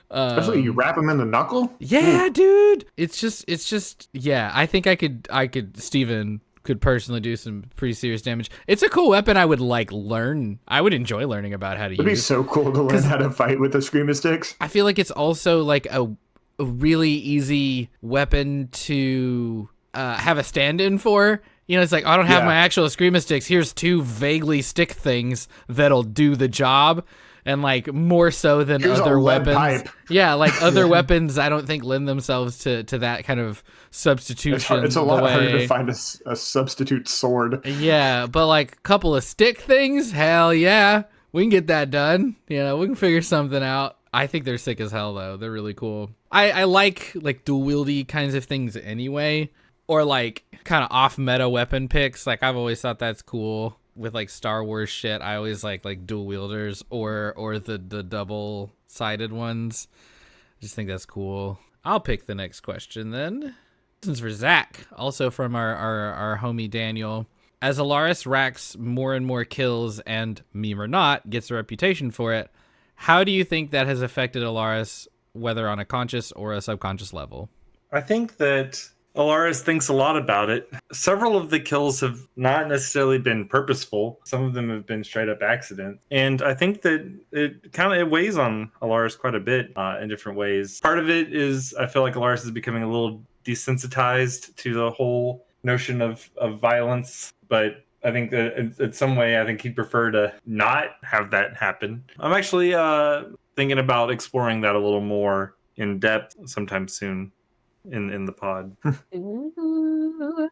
Especially you wrap them in the knuckle. Yeah, dude. It's just. Yeah, I think I could. Steven could personally do some pretty serious damage. It's a cool weapon. I would like learn. I would enjoy learning about how to use. It'd be so cool to learn how to fight with the Screamo sticks. I feel like it's also like a really easy weapon to have a stand-in for. It's like I don't have my actual Screamo sticks. Here's two vaguely stick things that'll do the job. And like more so than other weapons. Pipe. Yeah, like other weapons I don't think lend themselves to that kind of substitution. It's a lot harder to find a substitute sword. Yeah, but like a couple of stick things, hell yeah. We can get that done. We can figure something out. I think they're sick as hell though. They're really cool. I like dual wieldy kinds of things anyway. Or like kind of off meta weapon picks. Like I've always thought that's cool. With like Star Wars shit, I always like dual wielders or the double sided ones. I just think that's cool. I'll pick the next question then. This is for Zach, also from our homie Daniel. As Elaris racks more and more kills and, meme or not, gets a reputation for it, how do you think that has affected Elaris, whether on a conscious or a subconscious level? I think that Elaris thinks a lot about it. Several of the kills have not necessarily been purposeful. Some of them have been straight up accident. And I think that it weighs on Elaris quite a bit in different ways. Part of it is I feel like Elaris is becoming a little desensitized to the whole notion of violence. But I think that in some way, I think he'd prefer to not have that happen. I'm actually thinking about exploring that a little more in depth sometime soon. In the pod.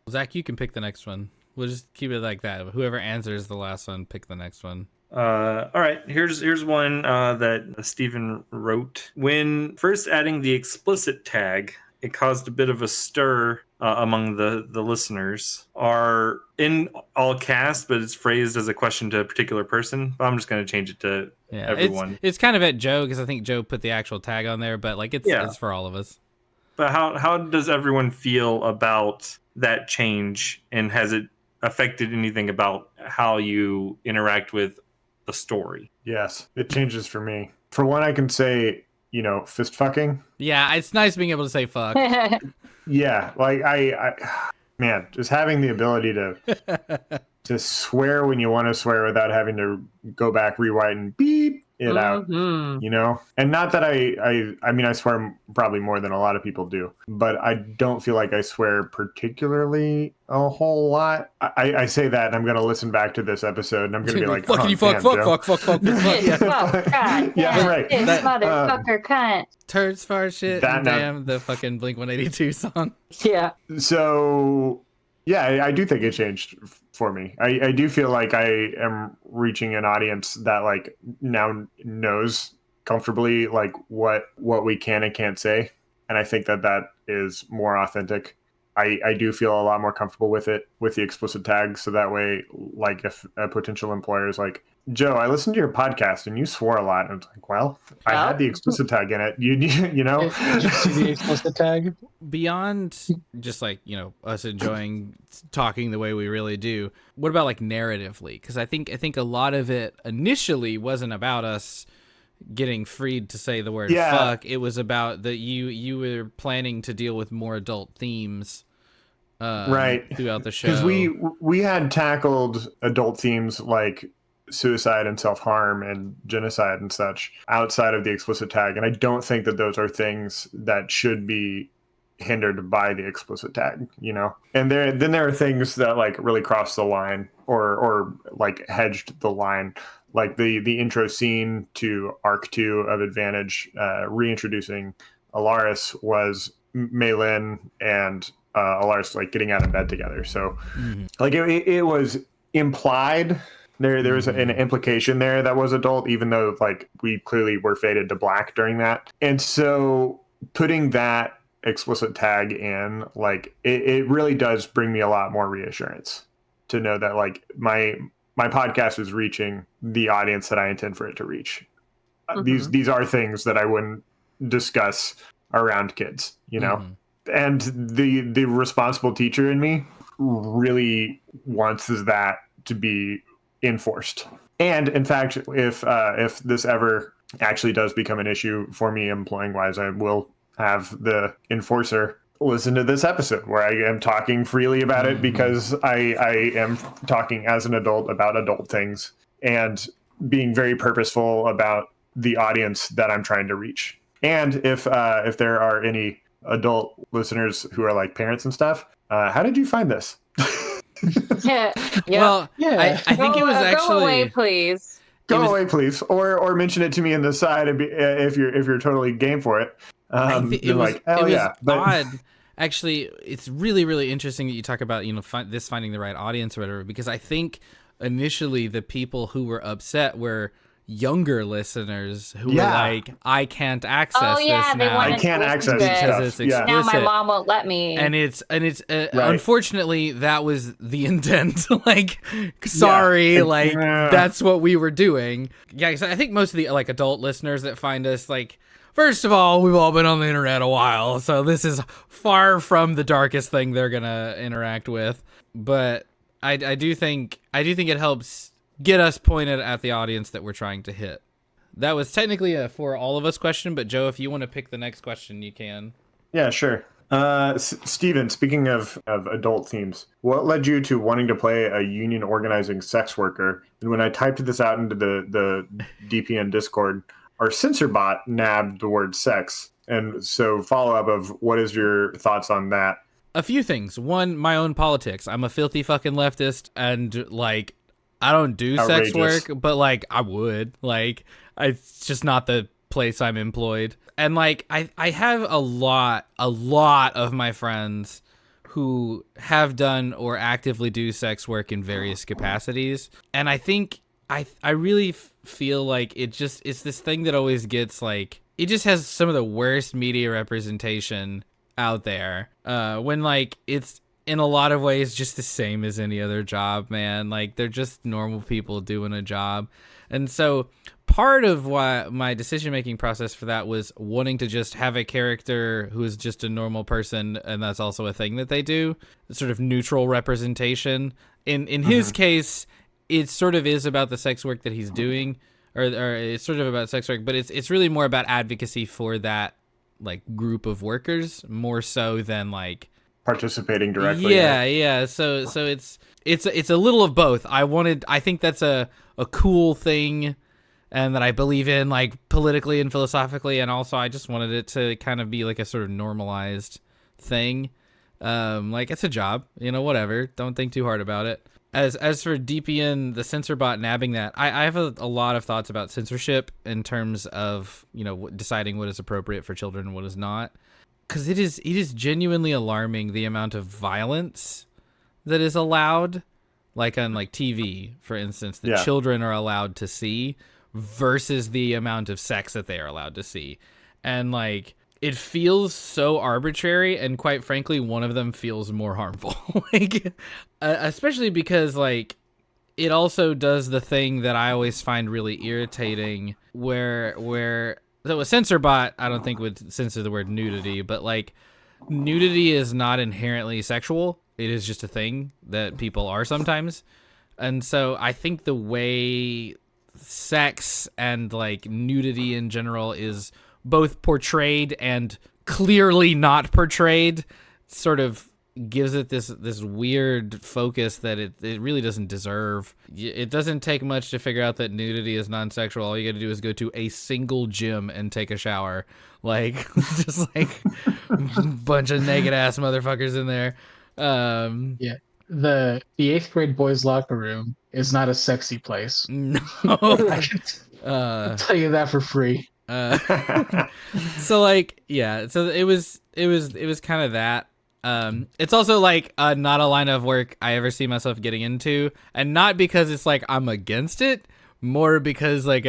Zach, you can pick the next one. We'll just keep it like that. Whoever answers the last one, pick the next one. All right, here's one that Steven wrote. When first adding the explicit tag, it caused a bit of a stir among the listeners. Are in all casts, but it's phrased as a question to a particular person. But I'm just going to change it to everyone. It's kind of at Joe because I think Joe put the actual tag on there, but like it's for all of us. But how does everyone feel about that change, and has it affected anything about how you interact with the story? Yes, it changes for me. for one, I can say, fist fucking. Yeah, it's nice being able to say fuck. Yeah, like I man, just having the ability to swear when you want to swear without having to go back, rewind, and beep it out, and not that I mean, I swear probably more than a lot of people do, but I don't feel like I swear particularly a whole lot. I say that and I'm going to listen back to this episode and I'm going to be like, fuck, fuck, fuck. This fuck, God, Yeah, right. This motherfucker cunt. Turds, fart, shit, and damn, the fucking Blink-182 song. Yeah. So, yeah, I do think it changed for me. I do feel like I am reaching an audience that like now knows comfortably like what we can and can't say, and I think that is more authentic. I do feel a lot more comfortable with it, with the explicit tag, so that way, like if a potential employer is like, Joe, I listened to your podcast and you swore a lot, and it's like, well, I had the explicit tag in it. You know. Did you see the explicit tag? Beyond just like, us enjoying talking the way we really do, what about like narratively? Because I think a lot of it initially wasn't about us getting freed to say the word fuck. It was about that you were planning to deal with more adult themes right throughout the show. Because we had tackled adult themes like suicide and self-harm and genocide and such outside of the explicit tag, and I don't think that those are things that should be hindered by the explicit tag, and there are things that like really cross the line or like hedged the line, like the intro scene to Arc 2 of Advantage, reintroducing Elaris was Mailin and Elaris like getting out of bed together. So like it was implied. There was an implication there that was adult, even though like we clearly were faded to black during that. And so putting that explicit tag in, like it really does bring me a lot more reassurance to know that like my podcast is reaching the audience that I intend for it to reach. These are things that I wouldn't discuss around kids, and the responsible teacher in me really wants that to be enforced. And in fact, if this ever actually does become an issue for me employing wise, I will have the enforcer listen to this episode where I am talking freely about it, because I am talking as an adult about adult things and being very purposeful about the audience that I'm trying to reach. And if there are any adult listeners who are like parents and stuff, how did you find this? Yeah. Well, I think it was actually go away, please. Go away, please, or mention it to me in the side if you're totally game for it. It was odd. Actually, it's really, really interesting that you talk about finding the right audience or whatever, because I think initially the people who were upset were younger listeners who were like, I can't access this now. I can't access it because it's explicit. Now my mom won't let me. And it's unfortunately that was the intent. Like, sorry, that's what we were doing. Yeah, because I think most of the like adult listeners that find us, like, first of all, we've all been on the internet a while, so this is far from the darkest thing they're gonna interact with. But I do think it helps get us pointed at the audience that we're trying to hit. That was technically a for all of us question, but Joe, if you want to pick the next question, you can. Yeah, sure. Steven, speaking of adult themes, what led you to wanting to play a union organizing sex worker? And when I typed this out into the DPN Discord, our censor bot nabbed the word sex. And so follow-up of what is your thoughts on that? A few things. One, my own politics. I'm a filthy fucking leftist, and like, I don't do outrageous sex work, but like I would. Like, it's just not the place I'm employed. And like I have a lot of my friends who have done or actively do sex work in various capacities. And I think I really feel like it's this thing that always gets like, it just has some of the worst media representation out there. When like it's in a lot of ways just the same as any other job, man. Like, they're just normal people doing a job. And so part of why my decision-making process for that was wanting to just have a character who is just a normal person, and that's also a thing that they do, sort of neutral representation. In his case, it sort of is about the sex work that he's doing, or it's sort of about sex work, but it's really more about advocacy for that like group of workers more so than like participating directly. Yeah. So it's a little of both. I think that's a cool thing, and that I believe in like politically and philosophically, and also I just wanted it to kind of be like a sort of normalized thing. Like it's a job, whatever. Don't think too hard about it. As for DPN, the censor bot nabbing that, I have a lot of thoughts about censorship in terms of deciding what is appropriate for children and what is not, because it is genuinely alarming the amount of violence that is allowed, like on like TV, for instance, that children are allowed to see versus the amount of sex that they are allowed to see, and like. It feels so arbitrary, and quite frankly, one of them feels more harmful. Like, especially because like it also does the thing that I always find really irritating, where so a censor bot I don't think would censor the word nudity, but like nudity is not inherently sexual. It is just a thing that people are sometimes, and so I think the way sex and like nudity in general is both portrayed and clearly not portrayed sort of gives it this weird focus that it really doesn't deserve. It doesn't take much to figure out that nudity is non-sexual. All you gotta do is go to a single gym and take a shower. Like, just like bunch of naked ass motherfuckers in there. Yeah. The 8th grade boys locker room is not a sexy place. No. I'll tell you that for free. So like, yeah, so it was kind of that. It's also like not a line of work I ever see myself getting into, and not because it's like I'm against it, more because like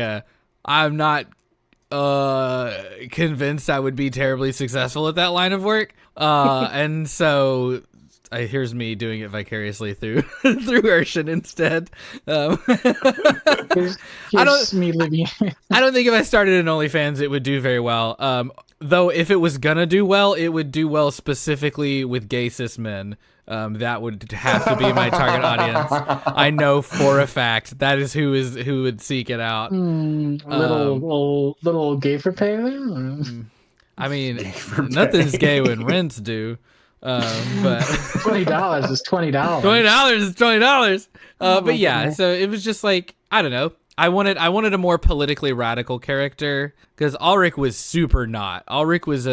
I'm not convinced I would be terribly successful at that line of work, and so here's me doing it vicariously through Irshen instead. Here's me living. I don't think if I started an OnlyFans it would do very well. Though if it was gonna do well, it would do well specifically with gay cis men. That would have to be my target audience. I know for a fact that is who would seek it out. Little gay for pay there? I mean, nothing's gay when rents due. But $20 is $20. $20 is $20. But yeah, so it was just like, I don't know. I wanted a more politically radical character, because Ulrich was super not. Ulrich was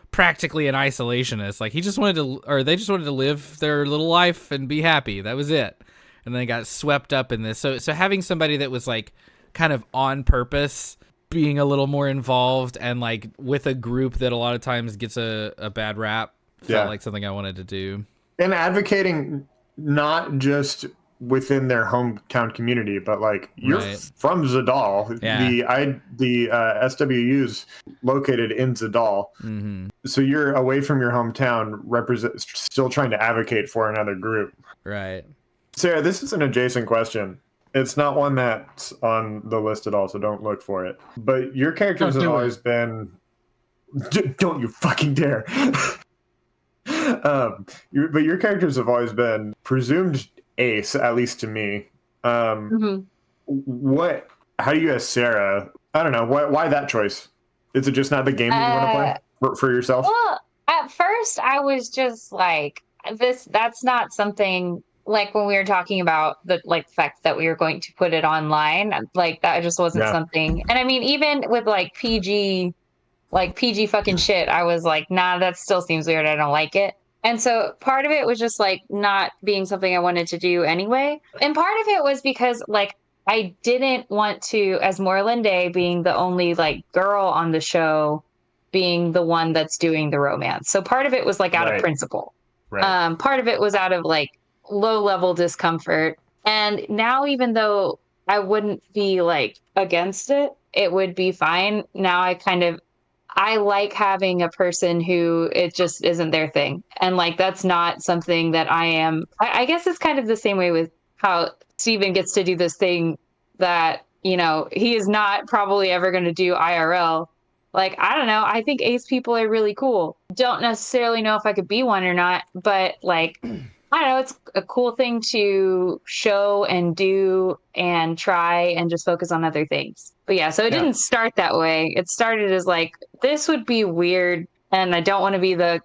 practically an isolationist. Like they just wanted to live their little life and be happy. That was it. And they got swept up in this. So having somebody that was like kind of on purpose, being a little more involved, and like with a group that a lot of times gets a bad rap, felt like something I wanted to do. And advocating not just within their hometown community, but like you're from Zadal. The SWU's located in Zadal. Mm-hmm. So you're away from your hometown, still trying to advocate for another group. Right. Sarah, this is an adjacent question. It's not one that's on the list at all, so don't look for it. But your characters have always been... Don't you fucking dare! But your characters have always been presumed ace, at least to me. How do you as Sarah, I don't know, why that choice? Is it just not the game that you want to play for yourself? Well, at first I was just like, that's not something, like when we were talking about the fact that we were going to put it online, like that just wasn't something. And I mean, even with like PG fucking shit, I was like, nah, that still seems weird. I don't like it. And so part of it was just like not being something I wanted to do anyway. And part of it was because like I didn't want to, as Moreland Day being the only like girl on the show, being the one that's doing the romance. So part of it was like out of principle. Right. Part of it was out of like low level discomfort. And now, even though I wouldn't be like against it, it would be fine. Now I like having a person who it just isn't their thing. And like, that's not something that I am. I guess it's kind of the same way with how Steven gets to do this thing that, he is not probably ever going to do IRL. Like, I don't know. I think ace people are really cool. Don't necessarily know if I could be one or not, but like, I don't know, it's a cool thing to show and do and try and just focus on other things. But yeah, so it didn't start that way. It started as like, this would be weird, and I don't want to be the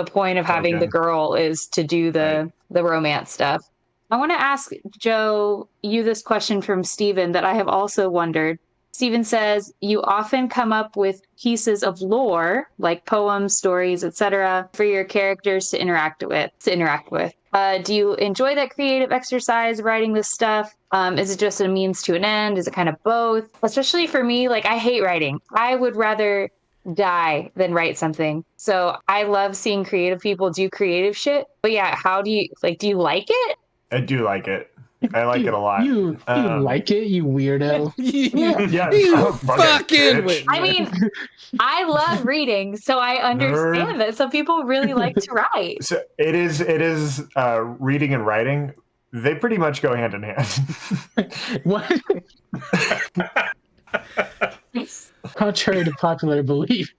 point of having the girl is to do the romance stuff. I want to ask Joe you this question from Steven that I have also wondered. Steven says, you often come up with pieces of lore, like poems, stories, etc., for your characters to interact with. Do you enjoy that creative exercise, writing this stuff? Is it just a means to an end? Is it kind of both? Especially for me, like, I hate writing. I would rather die than write something. So I love seeing creative people do creative shit. But yeah, how do you like it? I do like it. I like it a lot. You like it, you weirdo. You fucking. I mean, I love reading, so I understand that some people really like to write. So it is reading and writing. They pretty much go hand in hand. What? Contrary to popular belief.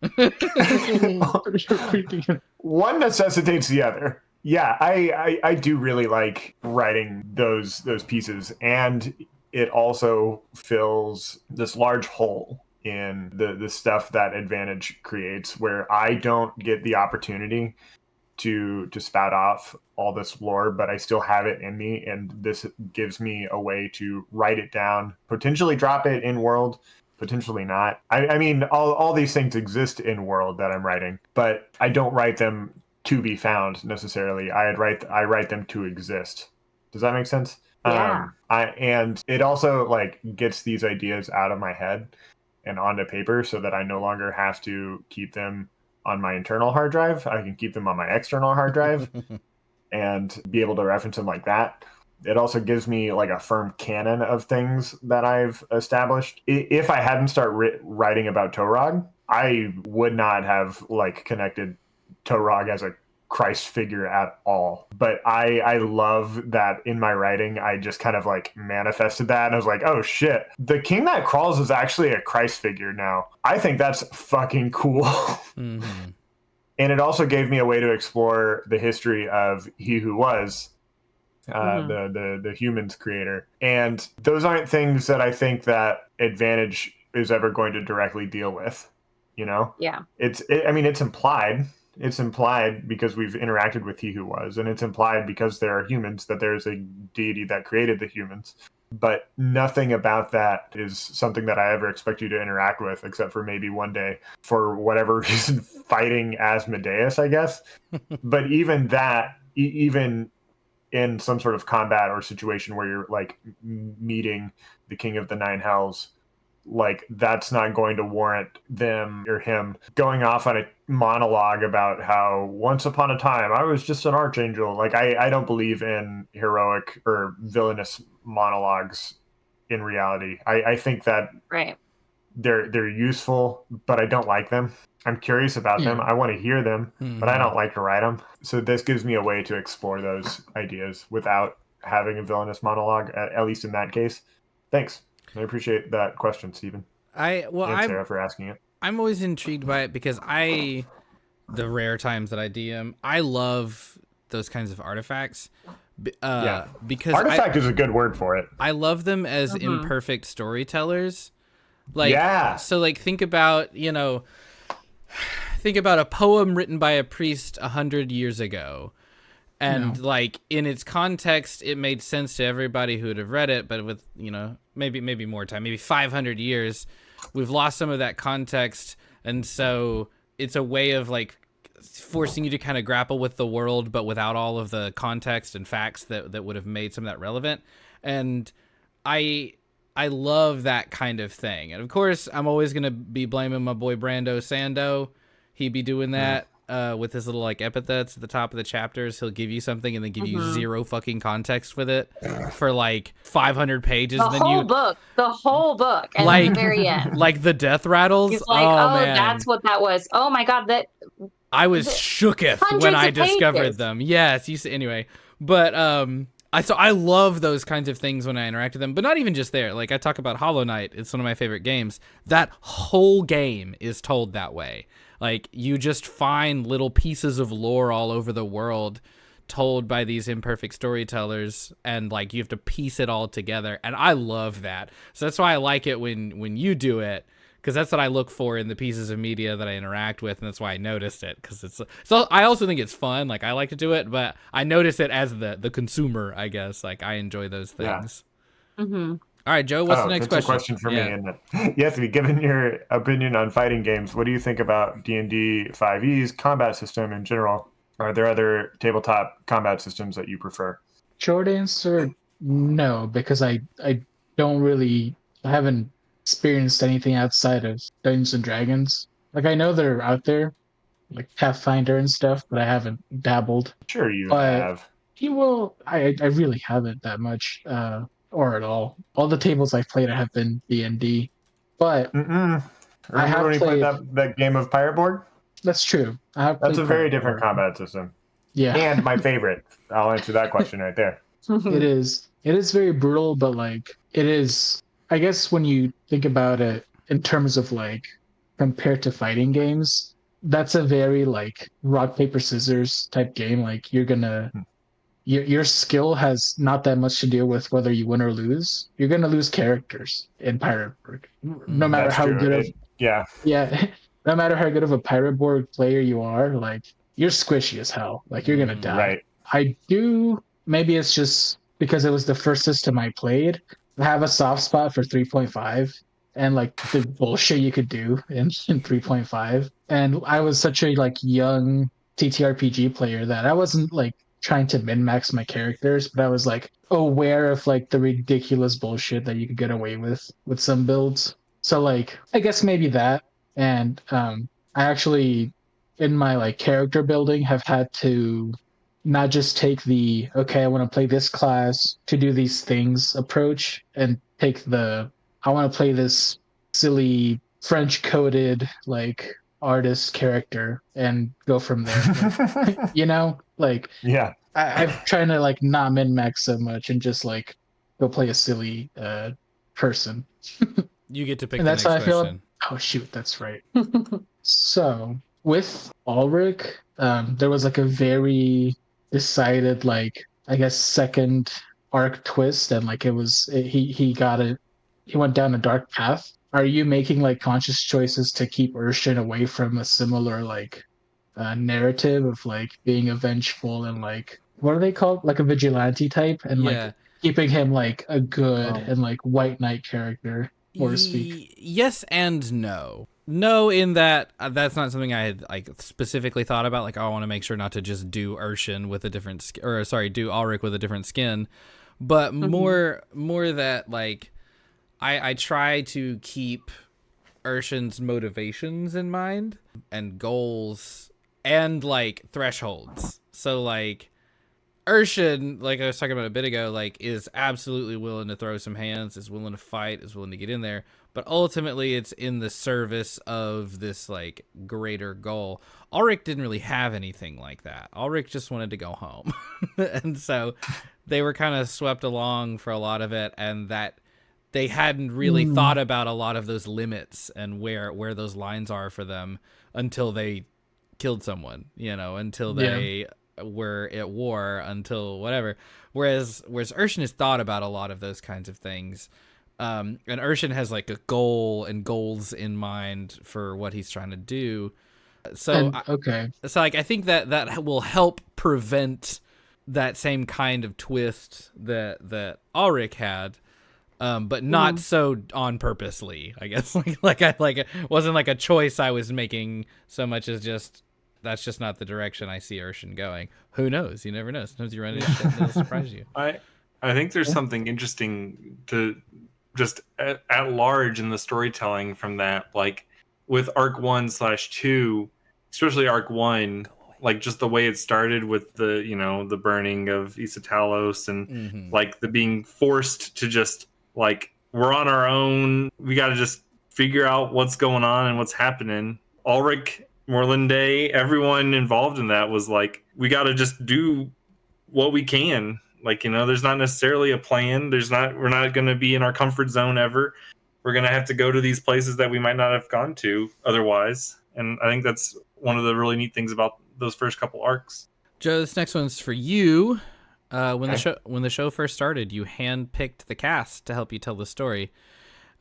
One necessitates the other. Yeah, I do really like writing those pieces, and it also fills this large hole in the stuff that Advantage creates, where I don't get the opportunity to spout off all this lore, but I still have it in me, and this gives me a way to write it down, potentially drop it in world, potentially not. I mean, all these things exist in world that I'm writing, but I don't write them to be found necessarily. I write them to exist. Does that make sense? Yeah. And it also like gets these ideas out of my head and onto paper, so that I no longer have to keep them on my internal hard drive. I can keep them on my external hard drive and be able to reference them like that. It also gives me like a firm canon of things that I've established. If I hadn't started writing about Torog, I would not have like connected Torog as a Christ figure at all. But I love that in my writing, I just kind of like manifested that. And I was like, oh shit, the king that crawls is actually a Christ figure now. I think that's fucking cool. Mm-hmm. And it also gave me a way to explore the history of He Who Was, the humans creator. And those aren't things that I think that Advantage is ever going to directly deal with, you know? Yeah. It's implied. It's implied because we've interacted with He Who Was, and it's implied because there are humans, that there's a deity that created the humans. But nothing about that is something that I ever expect you to interact with, except for maybe one day, for whatever reason, fighting Asmodeus, I guess. But even that, even in some sort of combat or situation where you're like meeting the King of the Nine Hells, like that's not going to warrant them or him going off on a monologue about how once upon a time I was just an archangel. Like I don't believe in heroic or villainous monologues in reality. I think that they're useful, but I don't like them. I'm curious about them. I want to hear them, but I don't like to write them. So this gives me a way to explore those ideas without having a villainous monologue, at least in that case. Thanks. I appreciate that question, Stephen. And Sarah for asking it. I'm always intrigued by it because the rare times that I DM, I love those kinds of artifacts. Because artifact is a good word for it. I love them as imperfect storytellers. Like, so like think about a poem written by a priest 100 years ago. And like in its context, it made sense to everybody who would have read it. But with, maybe more time, maybe 500 years, we've lost some of that context. And so it's a way of like forcing you to kind of grapple with the world, but without all of the context and facts that would have made some of that relevant. And I love that kind of thing. And of course, I'm always going to be blaming my boy Brando Sando. He'd be doing that. With his little like epithets at the top of the chapters. He'll give you something and then give you zero fucking context with it for like 500 pages. The whole book at the very end. Like the death rattles. He's like, man. That's what that was. Oh my God, I was shooketh when I discovered them. Yes, anyway. But I love those kinds of things when I interact with them, but not even just there. Like I talk about Hollow Knight. It's one of my favorite games. That whole game is told that way. Like you just find little pieces of lore all over the world told by these imperfect storytellers, and like you have to piece it all together, and I love that. So that's why I like it when you do it, because that's what I look for in the pieces of media that I interact with, and that's why I noticed it, because it's so I also think it's fun. Like I like to do it, but I notice it as the consumer, I guess. Like I enjoy those things. All right, Joe, what's the next question? That's a question for me, isn't it? Yessy, given your opinion on fighting games, what do you think about D&D 5e's combat system in general? Are there other tabletop combat systems that you prefer? Short answer, no, because I don't really, I haven't experienced anything outside of Dungeons and Dragons. Like I know they're out there, like Pathfinder and stuff, but I haven't dabbled. Sure you But have. I really haven't that much, or at all. All the tables I've played have been D&D, but Remember I have when you played played. that game of Pirate Board? That's true. I have That's played a very Pirate different Board. combat system. Yeah, And my favorite. I'll answer that question right there. it is. It is very brutal, but like it is. I guess when you think about it in terms of like compared to fighting games, that's a very like rock paper scissors type game. Like you're gonna your skill has not that much to do with whether you win or lose. You're gonna lose characters in Pirate Board, no matter That's how true. good of Yeah. no matter how good of a Pirate Board player you are. Like you're squishy as hell. Like you're gonna die. Right. I do. Maybe it's just because it was the first system I played. I have a soft spot for 3.5 and like the bullshit you could do in 3.5. And I was such a like young TTRPG player that I wasn't like trying to min max my characters, but I was like aware of like the ridiculous bullshit that you could get away with some builds. So like I guess maybe that. And I actually in my like character building have had to not just take the okay, I want to play this class to do these things approach and take the I want to play this silly French coded like artist character and go from there. Like, you know, like Yeah. I'm trying to like not min max so much and just like go play a silly person. You get to pick And the that's next how I feel. question. Oh shoot, that's right. So with Ulrich, there was like a very decided like I guess second arc twist, and like he got it. He went down a dark path. Are you making like conscious choices to keep Irshen away from a similar like narrative of like being a vengeful and like what are they called, like a vigilante type, and like Yeah. keeping him like a good and like white knight character, so to speak? Yes and no. No, in that that's not something I had like specifically thought about. Like, oh, I want to make sure not to just do Irshen with a different, do Ulrich with a different skin, but more that like I try to keep Irshen's motivations in mind and goals and like thresholds. So like Irshen, like I was talking about a bit ago, like is absolutely willing to throw some hands, is willing to fight, is willing to get in there, but ultimately it's in the service of this like greater goal. Ulrich didn't really have anything like that. Ulrich just wanted to go home. And so they were kind of swept along for a lot of it, and that they hadn't really thought about a lot of those limits and where those lines are for them until they killed someone, until they were at war, until whatever. Whereas Irshen has thought about a lot of those kinds of things. And Irshen has like a goal and goals in mind for what he's trying to do. So I think that will help prevent that same kind of twist that Ulrich had. But not so on purposely, I guess. Like it wasn't like a choice I was making so much as just that's just not the direction I see Irshen going. Who knows? You never know. Sometimes you run into shit that'll surprise you. I think there's something interesting to just at large in the storytelling from that, like with Arc 1/2, especially Arc 1, like just the way it started with the the burning of Isatalos and like the being forced to just like we're on our own, we got to just figure out what's going on and what's happening. Ulrich, Morlinde, everyone involved in that was like, we got to just do what we can. Like, there's not necessarily a plan. We're not going to be in our comfort zone ever. We're going to have to go to these places that we might not have gone to otherwise. And I think that's one of the really neat things about those first couple arcs. Joe, this next one's for you. When the show first started, you handpicked the cast to help you tell the story.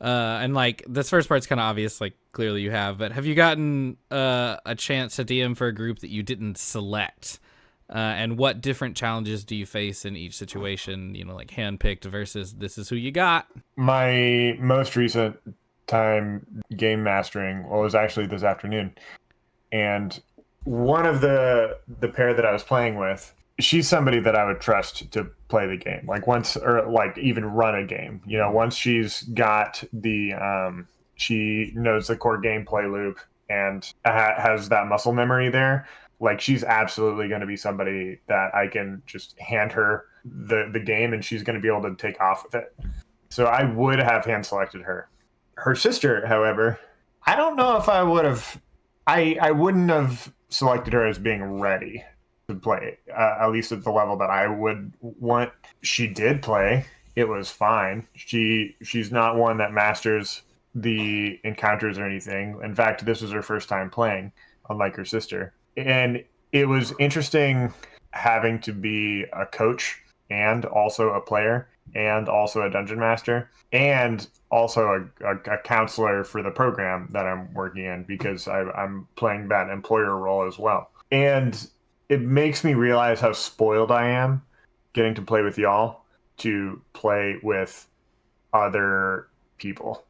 And like this first part's kind of obvious, like clearly you have, but have you gotten a chance to DM for a group that you didn't select? And what different challenges do you face in each situation? You know, like handpicked versus this is who you got. My most recent time game mastering was actually this afternoon, and one of the pair that I was playing with, she's somebody that I would trust to play the game. Like once, or like even run a game. You know, once she's got the, she knows the core gameplay loop and has that muscle memory there. Like she's absolutely going to be somebody that I can just hand her the game and she's going to be able to take off with it. So I would have hand selected her. Her sister, however, I don't know if I would have. I wouldn't have selected her as being ready to play, at least at the level that I would want. She did play. It was fine. She's not one that masters the encounters or anything. In fact, this was her first time playing, unlike her sister. And it was interesting having to be a coach and also a player and also a dungeon master and also a counselor for the program that I'm working in, because I'm playing that employer role as well. And it makes me realize how spoiled I am getting to play with y'all, to play with other people.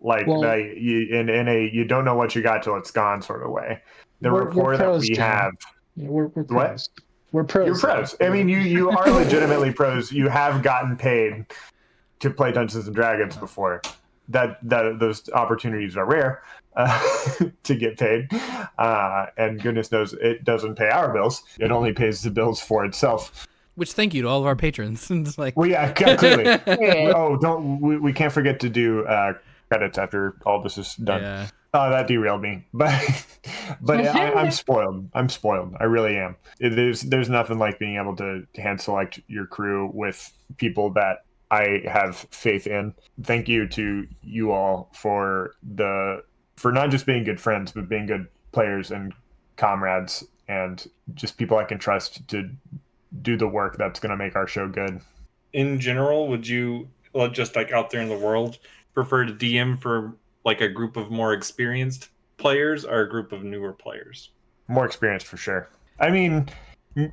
Like, in a you don't know what you got till it's gone sort of way. The rapport that we have. Yeah, we're pros. What? We're pros. You're pros. I mean, you are legitimately pros. You have gotten paid to play Dungeons and Dragons before. That those opportunities are rare to get paid, and goodness knows it doesn't pay our bills. It only pays the bills for itself. Which, thank you to all of our patrons. It's like, well, yeah, clearly. We can't forget to do credits after all this is done. yeah. Oh, that derailed me. But I'm spoiled. I'm spoiled. I really am. There's nothing like being able to hand select your crew with people that I have faith in. Thank you to you all for not just being good friends, but being good players and comrades and just people I can trust to do the work that's going to make our show good. In general, would you, just like out there in the world, prefer to DM for like a group of more experienced players or a group of newer players? More experienced for sure. I mean,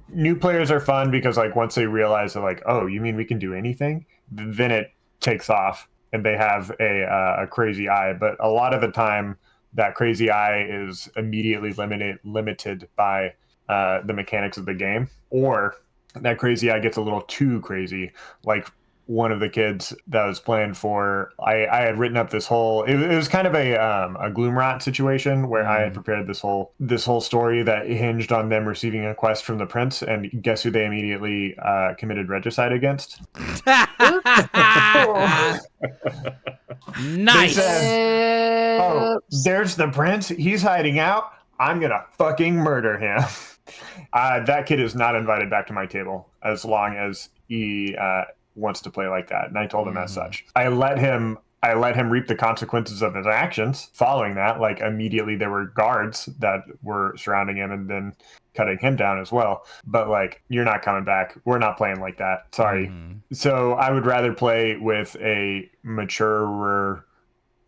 new players are fun because like once they realize that like, oh, you mean we can do anything? Then it takes off and they have a crazy eye. But a lot of the time that crazy eye is immediately limited by the mechanics of the game, or that crazy eye gets a little too crazy. Like one of the kids that I was playing for, I had written up this whole, it was kind of a Gloomrot situation where I had prepared this whole story that hinged on them receiving a quest from the prince, and guess who they immediately committed regicide against? Nice. Said, oh, there's the prince. He's hiding out. I'm gonna fucking murder him. That kid is not invited back to my table as long as he wants to play like that, and I told him as such. I let him reap the consequences of his actions. Following that, like immediately there were guards that were surrounding him and then cutting him down as well. But like, you're not coming back. We're not playing like that. Sorry. So I would rather play with a maturer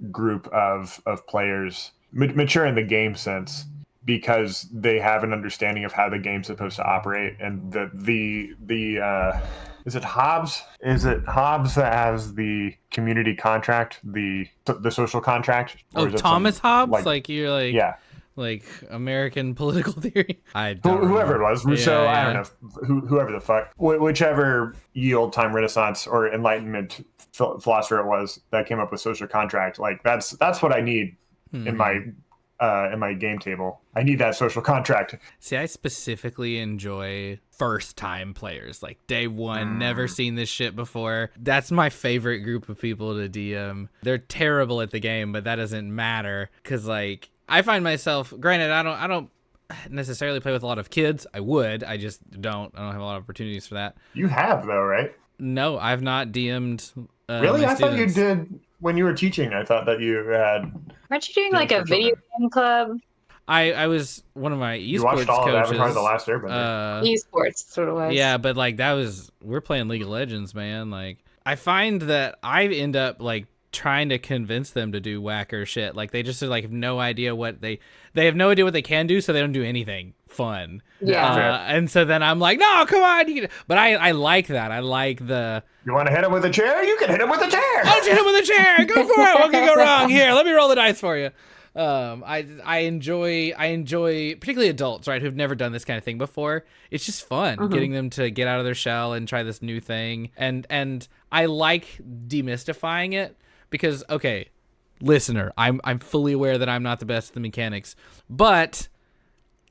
group of players, mature in the game sense, because they have an understanding of how the game's supposed to operate, and the is it Hobbs? Is it Hobbs that has the community contract, the social contract? Oh, Thomas Hobbes? Like you're like, yeah, like American political theory? I don't whoever remember. it was, Rousseau, I don't know, whoever the fuck, whichever ye old time Renaissance or Enlightenment philosopher it was that came up with social contract. Like that's what I need in my game table. I need that social contract. See, I specifically enjoy first-time players, like day one, never seen this shit before. That's my favorite group of people to DM. They're terrible at the game, but that doesn't matter, because like I find myself, granted, I don't necessarily play with a lot of kids. I would, I just don't have a lot of opportunities for that. You have though, right? No, I've not DM'd. Really? I students. thought you did when you were teaching. I thought that you had. Aren't you doing like a video game club? I was one of my You esports watched all coaches. of Avatar: The Last Airbender. Esports sort of was. Yeah, but like we're playing League of Legends, man. Like I find that I end up like trying to convince them to do whacker shit. Like they just like have no idea what they have no idea what they can do, so they don't do anything fun. Yeah. And so then I'm like, no, come on. But I like that. I like the. You want to hit him with a chair? You can hit him with a chair. I'll hit him with a chair. Go for it. What could go wrong? Here, let me roll the dice for you. I enjoy particularly adults, right, who've never done this kind of thing before. It's just fun getting them to get out of their shell and try this new thing. And I like demystifying it because, okay, listener, I'm fully aware that I'm not the best at the mechanics, but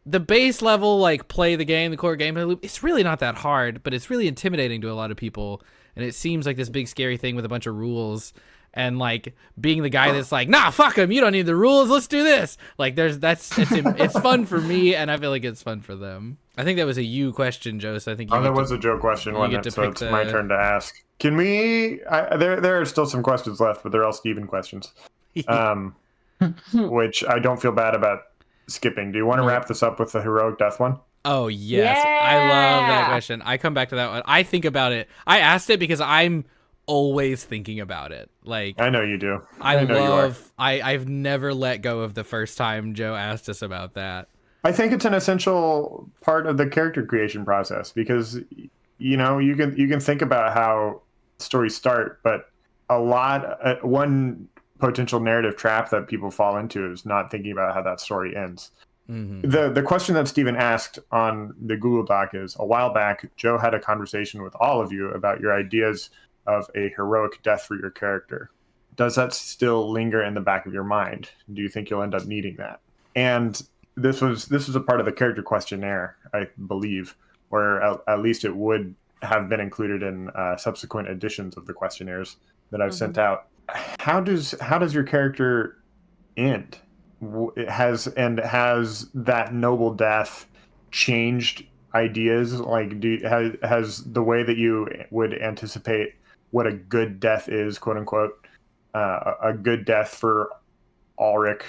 the base level, like play the game, the core gameplay loop, it's really not that hard, but it's really intimidating to a lot of people. And it seems like this big scary thing with a bunch of rules. And like being the guy that's like, nah, fuck them. You don't need the rules. Let's do this. Like it's fun for me, and I feel like it's fun for them. I think that was a you question, Joe. So I think that was a Joe question, wasn't it? So it's my turn to ask. Can we? There are still some questions left, but they're all Steven questions, which I don't feel bad about skipping. Do you want to wrap this up with the heroic death one? Oh yes, I love that question. I come back to that one. I think about it. I asked it because I'm always thinking about it. Like I know you do. I've never let go of the first time Joe asked us about that. I think it's an essential part of the character creation process because you can think about how stories start, but one potential narrative trap that people fall into is not thinking about how that story ends. The question that Steven asked on the Google Doc is, a while back Joe had a conversation with all of you about your ideas of a heroic death for your character. Does that still linger in the back of your mind? Do you think you'll end up needing that? And this was a part of the character questionnaire, I believe, or at least it would have been included in subsequent editions of the questionnaires that I've sent out. How does your character end? Has that noble death changed ideas? Like, has the way that you would anticipate what a good death is, quote unquote, a good death for Ulrich,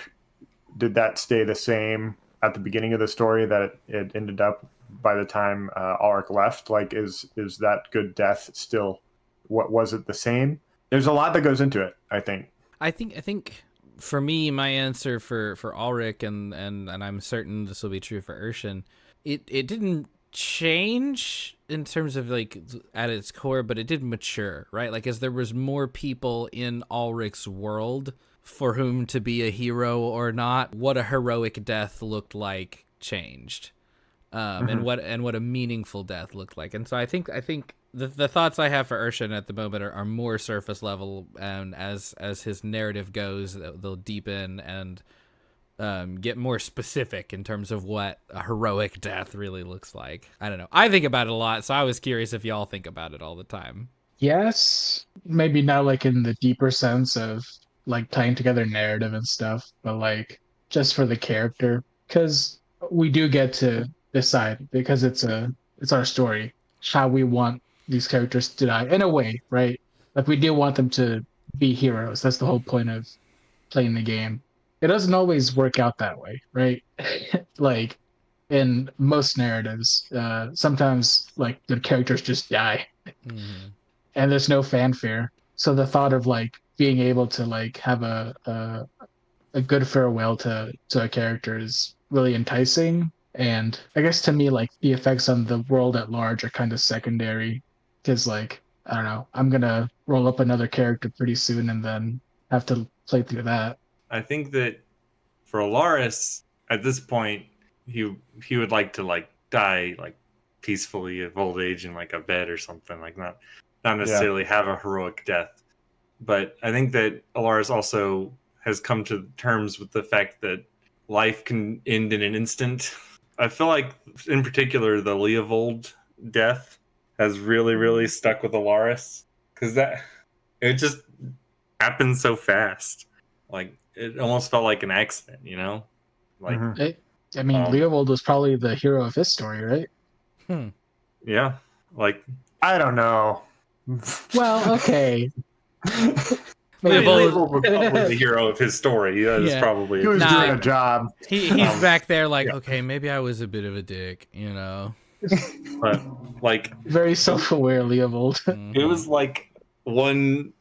did that stay the same at the beginning of the story that it ended up by the time Ulrich left? Like, is that good death still, what was it the same? There's a lot that goes into it, I think. I think for me, my answer for Ulrich, and I'm certain this will be true for Irshen, it didn't change in terms of like at its core, but it did mature, right? Like as there was more people in Ulrich's world for whom to be a hero or not, what a heroic death looked like changed, and what a meaningful death looked like. And so I think the thoughts I have for Irshen at the moment are more surface level, and as his narrative goes, they'll deepen and get more specific in terms of what a heroic death really looks like. I don't know. I think about it a lot, so I was curious if y'all think about it all the time. Yes, maybe not like in the deeper sense of like tying together narrative and stuff, but like just for the character, because we do get to decide, because it's our story, how we want these characters to die in a way, right? Like we do want them to be heroes. That's the whole point of playing the game. It doesn't always work out that way, right? Like in most narratives, sometimes like the characters just die, and there's no fanfare. So the thought of like being able to like have a good farewell to a character is really enticing. And I guess to me, like the effects on the world at large are kind of secondary, because like I don't know, I'm gonna roll up another character pretty soon and then have to play through that. I think that for Elaris, at this point, he would like to like die like peacefully of old age in like a bed or something, like not necessarily have a heroic death. But I think that Elaris also has come to terms with the fact that life can end in an instant. I feel like in particular the Leovold death has really, really stuck with Elaris, because it just happened so fast. Like it almost felt like an accident, you know? Like Leovold was probably the hero of his story, right? Yeah. Like I don't know. Well, okay. Leovold was probably the hero of his story. That is probably he was doing a job. He's back there like, okay, maybe I was a bit of a dick, you know. But like very self-aware Leovold. It was like one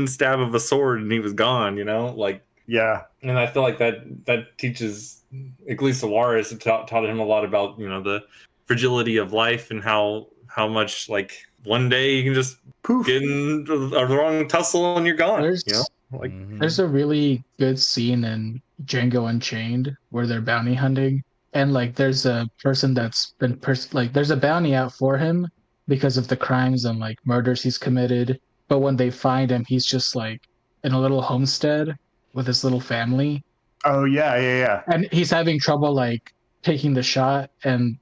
stab of a sword and he was gone, you know? Like yeah. And I feel like that teaches at least Elaris, it taught him a lot about, you know, the fragility of life and how much like one day you can just get in the wrong tussle and you're gone. You know? Like there's a really good scene in Django Unchained where they're bounty hunting, and like there's a person that's been like there's a bounty out for him because of the crimes and like murders he's committed. But when they find him, he's just like in a little homestead with his little family. Oh yeah. And he's having trouble like taking the shot, and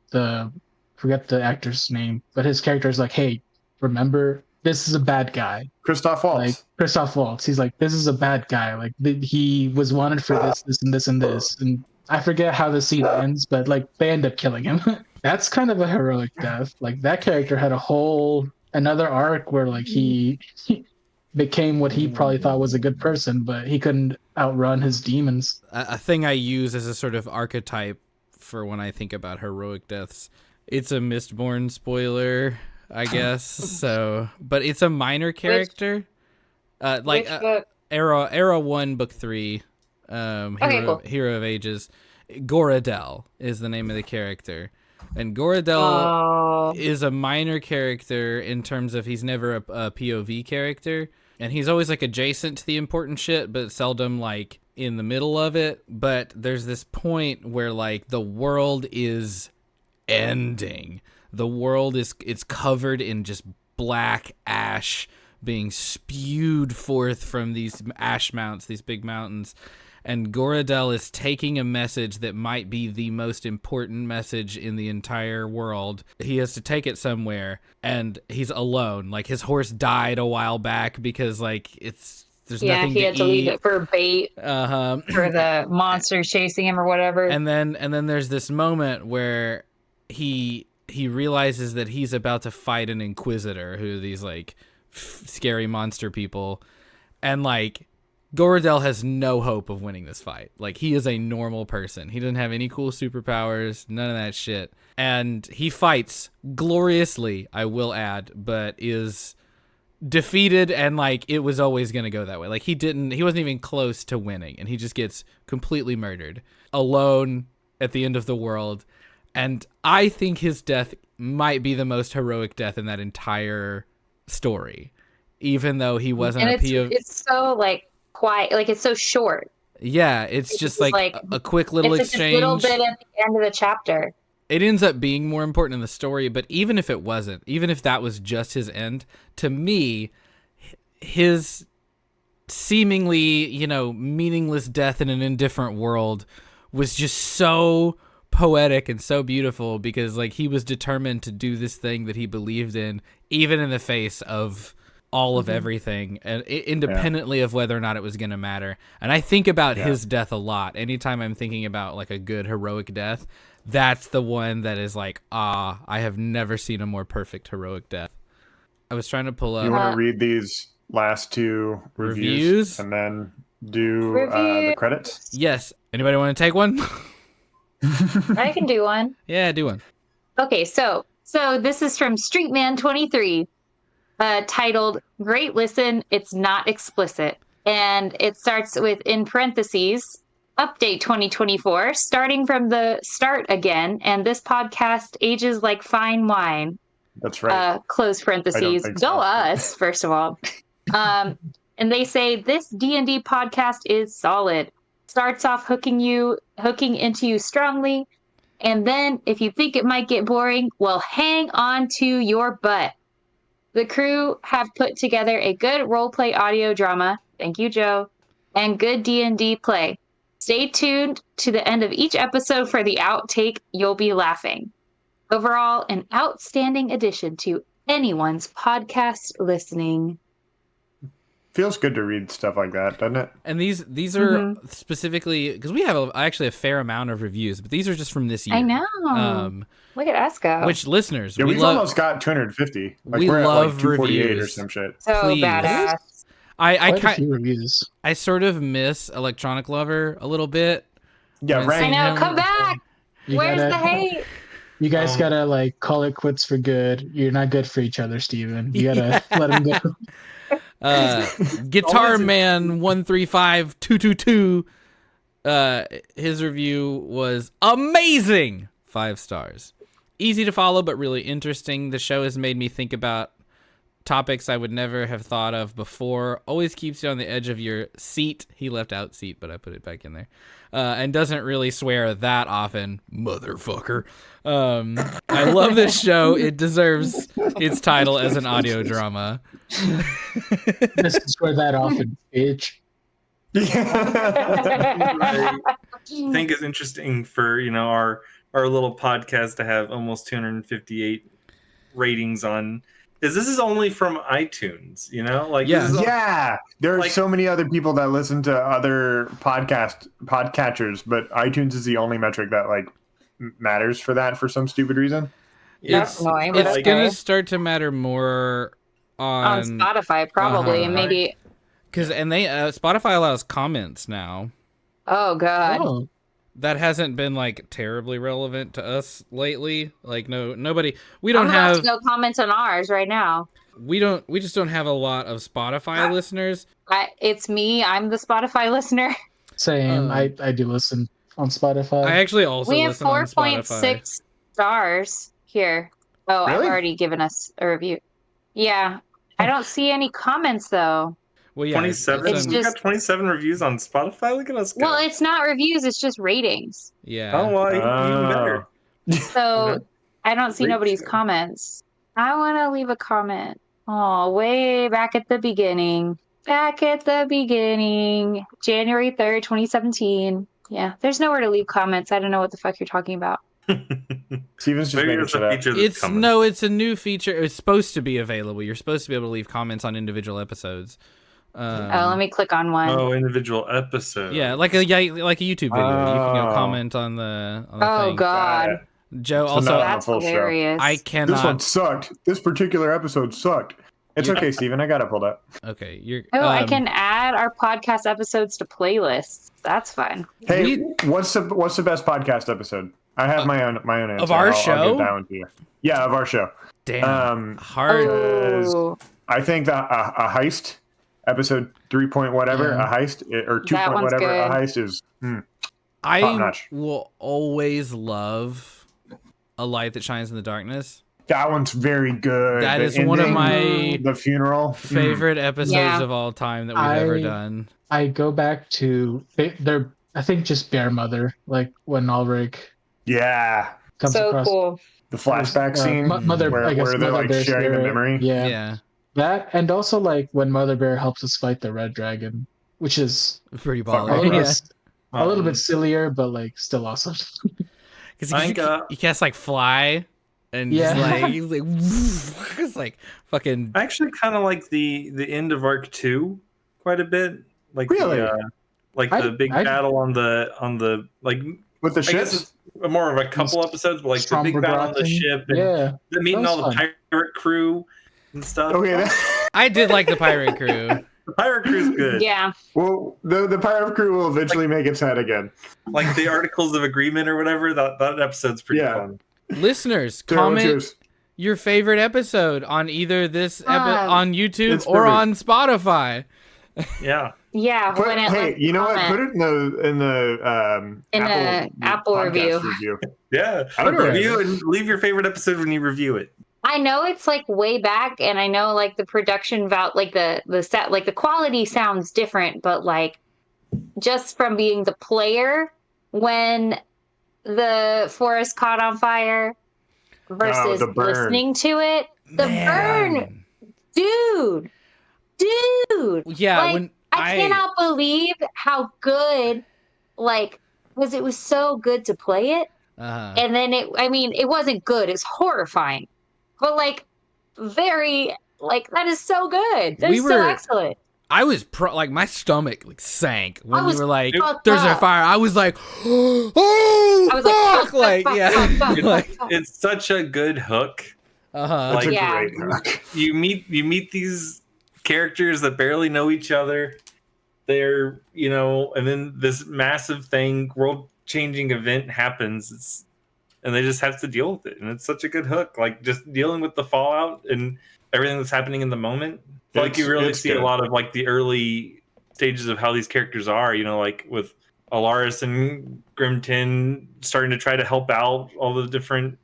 forget the actor's name, but his character is like, hey, remember, this is a bad guy. Christoph Waltz. Like Christoph Waltz. He's like, this is a bad guy. Like he was wanted for this, and this, and this. And I forget how the scene ends, but like they end up killing him. That's kind of a heroic death. Like that character had another arc where like he became what he probably thought was a good person, but he couldn't outrun his demons. A thing I use as a sort of archetype for when I think about heroic deaths. It's a Mistborn spoiler, I guess. So, but it's a minor character. Like Era 1, Book 3, Hero of Ages. Goradel is the name of the character. And Goradel is a minor character in terms of he's never a POV character. And he's always like adjacent to the important shit, but seldom like in the middle of it. But there's this point where like the world is ending. The world it's covered in just black ash being spewed forth from these ash mounts, these big mountains. And Goradel is taking a message that might be the most important message in the entire world. He has to take it somewhere, and he's alone. Like, his horse died a while back because, like, there's nothing to eat. Yeah, he had to leave it for bait for the monsters chasing him or whatever. And then there's this moment where he realizes that he's about to fight an Inquisitor, who are these, like, scary monster people. And, like, Goradel has no hope of winning this fight. Like, he is a normal person. He doesn't have any cool superpowers, none of that shit. And he fights gloriously, I will add, but is defeated, and like it was always going to go that way. Like he wasn't even close to winning, and he just gets completely murdered alone at the end of the world. And I think his death might be the most heroic death in that entire story, even though he wasn't a POV. It's so like quiet, like it's so short. Yeah, it's just like a quick little exchange. It's a little bit at the end of the chapter. It ends up being more important in the story, but even if it wasn't, even if that was just his end, to me, his seemingly, meaningless death in an indifferent world was just so poetic and so beautiful, because like he was determined to do this thing that he believed in, even in the face of all of everything, and independently of whether or not it was going to matter. And I think about his death a lot. Anytime I'm thinking about like a good heroic death, that's the one that is like, I have never seen a more perfect heroic death. I was trying to pull up. You want to read these last two reviews and then do the credits? Yes. Anybody want to take one? I can do one. Yeah, do one. Okay, so this is from Streetman23. Titled Great Listen, It's Not Explicit. And it starts with, in parentheses, Update 2024, starting from the start again, and this podcast ages like fine wine. That's right. Close parentheses. Go us, first of all. And they say, this D&D podcast is solid. Starts off hooking into you strongly, and then, if you think it might get boring, well, hang on to your butt. The crew have put together a good roleplay audio drama, thank you, Joe, and good D&D play. Stay tuned to the end of each episode for the outtake. You'll be laughing. Overall, an outstanding addition to anyone's podcast listening. Feels good to read stuff like that, doesn't it? And these are specifically, because we have actually a fair amount of reviews, but these are just from this year. I know. Look at us go. Which listeners? Yeah, we've almost got 250. Like we we're love at like 248 reviews. or some shit. So Please. badass. Quite a few reviews. I sort of miss Electronic Lover a little bit. Yeah, When right. seeing I know. him- Come back. You Where's gotta- the hate? You guys gotta like call it quits for good. You're not good for each other, Steven. You gotta let him go. Guitar Man 135222. His review was amazing. 5 stars. Easy to follow, but really interesting. The show has made me think about topics I would never have thought of before. Always keeps you on the edge of your seat. He left out seat, but I put it back in there. And doesn't really swear that often. Motherfucker. I love this show. It deserves its title as an audio drama. Doesn't swear that often, bitch. I think is interesting for our little podcast to have almost 258 ratings on. This is only from iTunes, Yeah. this is Yeah, there are Like- so many other people that listen to other podcatchers, but iTunes is the only metric that matters for that for some stupid reason. That's annoying, but It's okay. gonna start to matter more On on Spotify, probably, and maybe. because they Spotify allows comments now. Oh God. Oh, That hasn't been terribly relevant to us lately. Nobody. We don't I'm about have. to go comment on ours right now. We just don't have a lot of Spotify listeners. It's me. I'm the Spotify listener. same. I do listen on Spotify. I actually also We have listen on Spotify. 4.6 stars here. Oh, Really? I've already given us a review. Yeah. I don't see any comments though. Well, yeah, 27. It's We just- got 27 reviews on Spotify. Look at us go. Well, it's not reviews, it's just ratings. yeah. Oh, well, even better. So I don't see Great nobody's show. comments. I want to leave a comment. Oh, way back at the beginning. Back at the beginning. January 3rd, 2017. Yeah, there's nowhere to leave comments. I don't know what the fuck you're talking about. Steven's just Maybe making it's shit a up. feature that's coming. It's a new feature. It's supposed to be available. You're supposed to be able to leave comments on individual episodes. Let me click on one. Oh, individual episode. Yeah, like a YouTube video. You can go Oh. comment on the Oh thing. God. Got it. Joe, So also, now- That's full show. hilarious. I This one cannot. sucked. This particular episode sucked. It's okay, Steven. I got it pulled up. Okay, you're. Oh, I can add our podcast episodes to playlists. That's fun. Hey, what's the best podcast episode? I have my own answer. of our I'll show? give that one to you. Yeah, of our show. Damn. Hard. Oh, I think that a heist episode 3 point whatever Yeah. a heist or 2 That point one's whatever a good. heist is. Top I notch. will always love A Light That Shines in the Darkness. That one's very good. That The is one of ending, my the funeral favorite episodes Yeah. of all time that we've ever done. I go back to they're I think just Bear Mother, like when Ulrich Yeah, comes so across cool. the flashback scene Mother, where, I guess where they're Mother Bear's sharing the spirit. memory. Yeah. Yeah, That and also when Mother Bear helps us fight the Red Dragon, which is pretty Fuck, a baller. little, Yeah. bit, a little bit sillier, but still awesome. Because I you got- can't fly, and Yeah. he's like it's like fucking. I actually kind of like the end of Arc 2 quite a bit. Like Really? the big battle on the With the I guess ships. it's more of a couple episodes, but the big battle on the Stromberg ship and Yeah. the meeting that all was the pirate crew and stuff. Okay, that, I did like the pirate crew. The pirate crew's good. Yeah. well, the pirate crew will eventually make its head again. Like the Articles of Agreement or whatever. That episode's pretty Yeah. fun. Listeners, Sarah, what's comment yours? your favorite episode on either this on YouTube It's or perfect. on Spotify. Yeah. Yeah. Put, when it hey, lets you know what? comment. Put it in the Apple podcast review. Yeah. I don't Review and leave your favorite episode when you review it. I know it's way back, and I know the production the set, the quality sounds different, but just from being the player when the forest caught on fire versus the burn. listening to it, the burn, dude. Yeah, Like, when I cannot believe how good, because it was so good to play it. And then it wasn't good. It's horrifying. But very, that is so good. That is so excellent. I was my stomach sank when I you was were like, fucked "There's a up. fire." I was like, "Oh, I was like, fuck, yeah." fuck. It's such a good hook. Uh-huh. It's a Yeah. great hook. You meet these characters that barely know each other. They're, and then this massive thing, world-changing event happens. And they just have to deal with it. And it's such a good hook. Like, just dealing with the fallout and everything that's happening in the moment. I feel like you really see a lot of, like, the early stages of how these characters are, like with Elaris and Grimton starting to try to help out all the different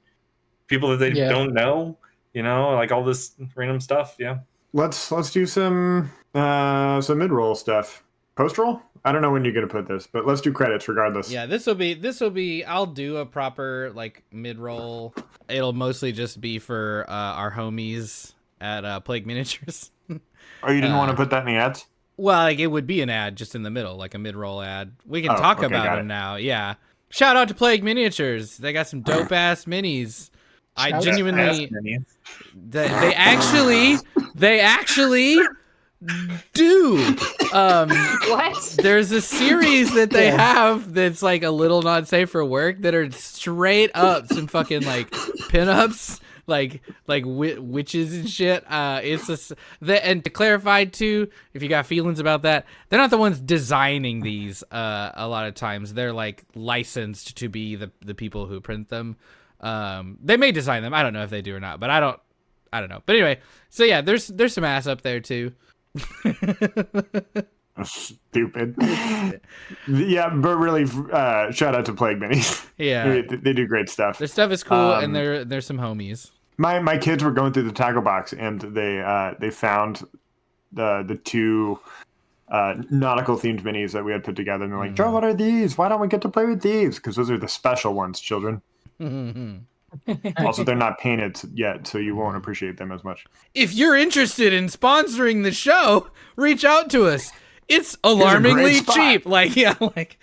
people that they don't know, like all this random stuff. Yeah. Let's do some mid-roll stuff. Post-roll? I don't know when you're going to put this, but let's do credits regardless. Yeah, this will be I'll do a proper like mid-roll. It'll mostly just be for our homies at Plague Miniatures. Oh, you didn't want to put that in the ads? Well, like it would be an ad just in the middle, like a mid-roll ad. We can talk about them now. Yeah. Shout out to Plague Miniatures. They got some dope ass minis. I genuinely they actually do. What? There's a series that they have that's like a little not safe for work that are straight up some fucking like pinups, like witches and shit. It's and to clarify too, if you got feelings about that, they're not the ones designing these. A lot of times they're like licensed to be the people who print them. They may design them. I don't know if they do or not, but I don't know. But anyway, so yeah, there's some ass up there too. Stupid. Yeah, but really, shout out to Plague Minis. Yeah, they do great stuff. Their stuff is cool, and they're some homies. My kids were going through the tackle box, and they found the two nautical themed minis that we had put together, and they're like, Joe, what are these? Why don't we get to play with these? Because those are the special ones, children. Also, they're not painted yet, so you won't appreciate them as much. If you're interested in sponsoring the show, reach out to us. It's alarmingly cheap. Like, yeah, like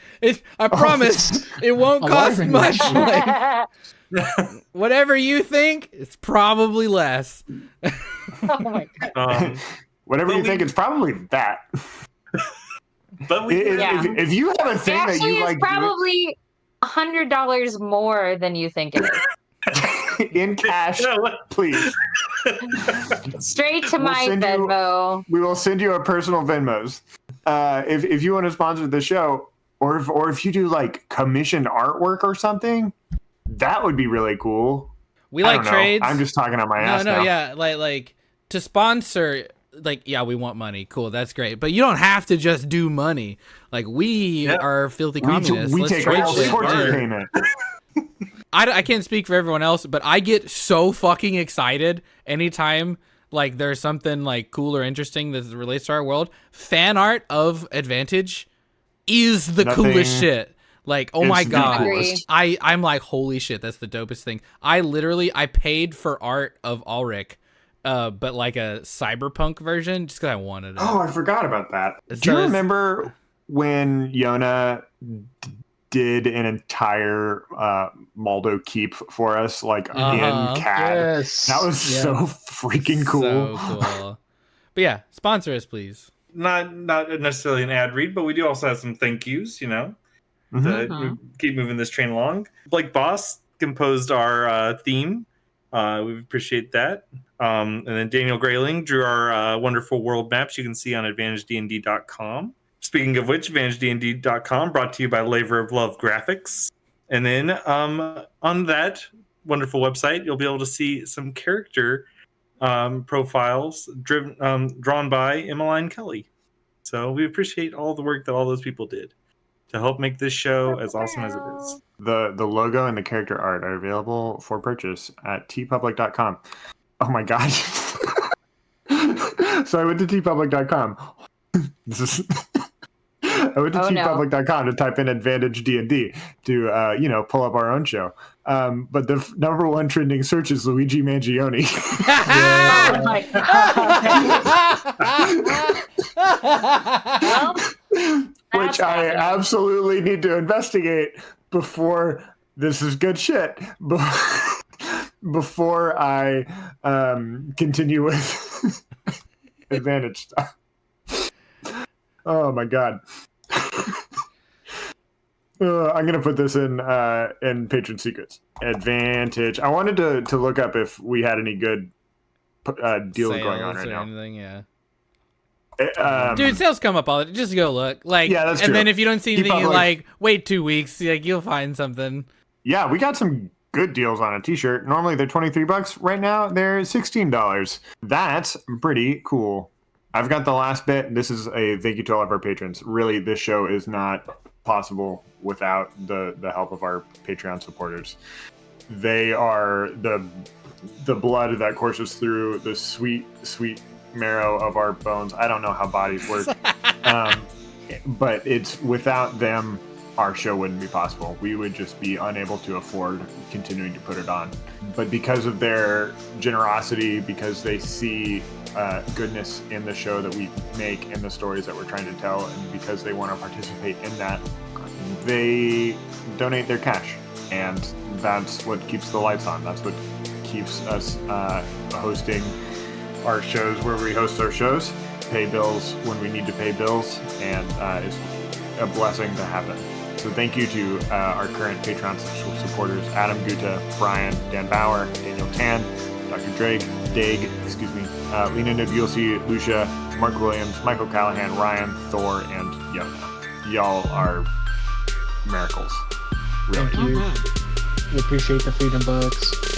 I promise it won't cost much. Like, whatever you think, it's probably less. Oh my god. Whatever you think, it's probably that. But if you have a thing that you like, probably $100 more than you think it is. In cash, please. Straight to my Venmo. We will send you our personal Venmos. If you want to sponsor the show, or if you do like commissioned artwork or something, that would be really cool. We like trades. I'm just talking on my ass now. No, yeah, like to sponsor. Like, yeah, we want money. Cool, that's great. But you don't have to just do money. Like, we are filthy communists. We take all sorts of payment. I can't speak for everyone else, but I get so fucking excited anytime like there's something like cool or interesting that relates to our world. Fan art of Advantage is the coolest shit. Like, oh my god, I'm like, holy shit, that's the dopest thing. I paid for art of Ulrich, but like a cyberpunk version, just because I wanted it. Oh, I forgot about that. Do you remember when Yona did an entire Maldo keep for us, like in CAD? Yes. That was so freaking cool. So cool. But yeah, sponsor us, please. Not necessarily an ad read, but we do also have some thank yous, to keep moving this train along. Blake Boss composed our theme. We appreciate that. And then Daniel Grayling drew our wonderful world maps you can see on AdvantageDND.com. Speaking of which, AdvantageDND.com brought to you by Labor of Love Graphics. And then on that wonderful website, you'll be able to see some character profiles drawn by Emmaline Kelly. So we appreciate all the work that all those people did to help make this show as awesome as it is. The logo and the character art are available for purchase at tpublic.com. Oh my god. So I went to tpublic.com. I went to tpublic.com to type in Advantage D&D to pull up our own show. But the number one trending search is Luigi Mangione. Oh my god. Which I absolutely need to investigate before this is good shit. Before I continue with Advantage stuff. Oh my god. I'm gonna put this in patron secrets. Advantage. I wanted to look up if we had any good deals going on right now. Anything, yeah. Dude, sales come up all the just go look. Like, Yeah, that's and true. then if you don't see Keep anything, up, like- wait 2 weeks. Like, you'll find something. Yeah, we got some good deals on a t-shirt. Normally they're $23. Right now they're $16. That's pretty cool. I've got the last bit. This is a thank you to all of our patrons. Really, this show is not possible without the help of our Patreon supporters. They are the blood that courses through the sweet marrow of our bones. I don't know how bodies work, but it's without them, our show wouldn't be possible. We would just be unable to afford continuing to put it on. But because of their generosity, because they see goodness in the show that we make and the stories that we're trying to tell, and because they want to participate in that, they donate their cash. And that's what keeps the lights on. That's what keeps us hosting our shows where we host our shows, pay bills when we need to pay bills, and it's a blessing to have them. So thank you to our current Patreon supporters: Adam Guta, Brian, Dan Bauer, Daniel Tan, Dr. Drake, Dag, Lena Nebulsi, Lucia, Mark Williams, Michael Callahan, Ryan, Thor, and Yona. Y'all are miracles. Really. Thank you. We appreciate the freedom bucks.